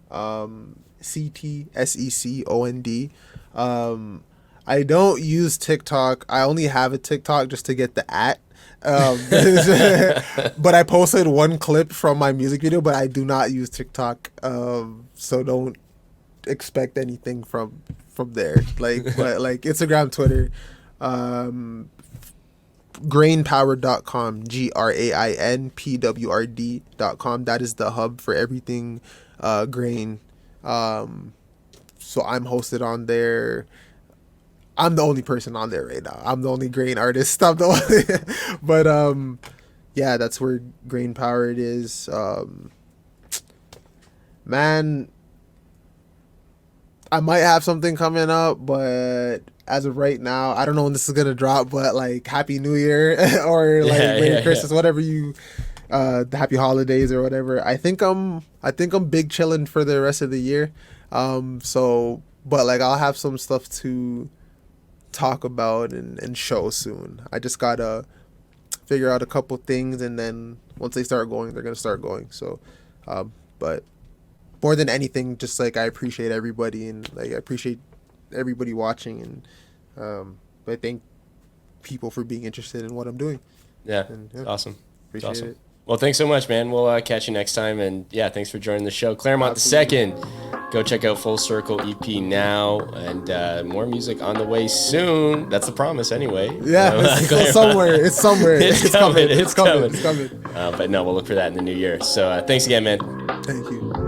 Speaker 2: CTSECOND. I don't use TikTok. I only have a TikTok just to get the @ but I posted one clip from my music video, but I do not use TikTok. So don't expect anything from there. Like, but like Instagram, Twitter, grainpowered.com, GRAINPWRD.com. That is the hub for everything grain. So I'm hosted on there. I'm the only person on there right now. I'm the only grain artist. I'm the only but yeah, that's where Grain Powered is. Man, I might have something coming up, but as of right now, I don't know when this is gonna drop. But like, Happy New Year or like
Speaker 1: Yeah,
Speaker 2: Merry
Speaker 1: yeah,
Speaker 2: Christmas,
Speaker 1: yeah.
Speaker 2: whatever you, Happy Holidays or whatever. I think I'm big chilling for the rest of the year. So, but like, I'll have some stuff to talk about and show soon. I just gotta figure out a couple things, and then once they start going, they're gonna start going. So, but more than anything, just like I appreciate everybody, and like I appreciate everybody watching, and I thank people for being interested in what I'm doing.
Speaker 1: Yeah,
Speaker 2: And
Speaker 1: it's
Speaker 2: yeah,
Speaker 1: awesome. It's
Speaker 2: appreciate
Speaker 1: awesome.
Speaker 2: it.
Speaker 1: Well, thanks so much, man. We'll catch you next time. And yeah, thanks for joining the show. Clairmont the Second. Go check out Full Circle EP now, and more music on the way soon. That's the promise, anyway.
Speaker 2: Yeah, it's somewhere. It's somewhere.
Speaker 1: It's coming.
Speaker 2: It's coming.
Speaker 1: But no, we'll look for that in the new year. So thanks again, man.
Speaker 2: Thank you.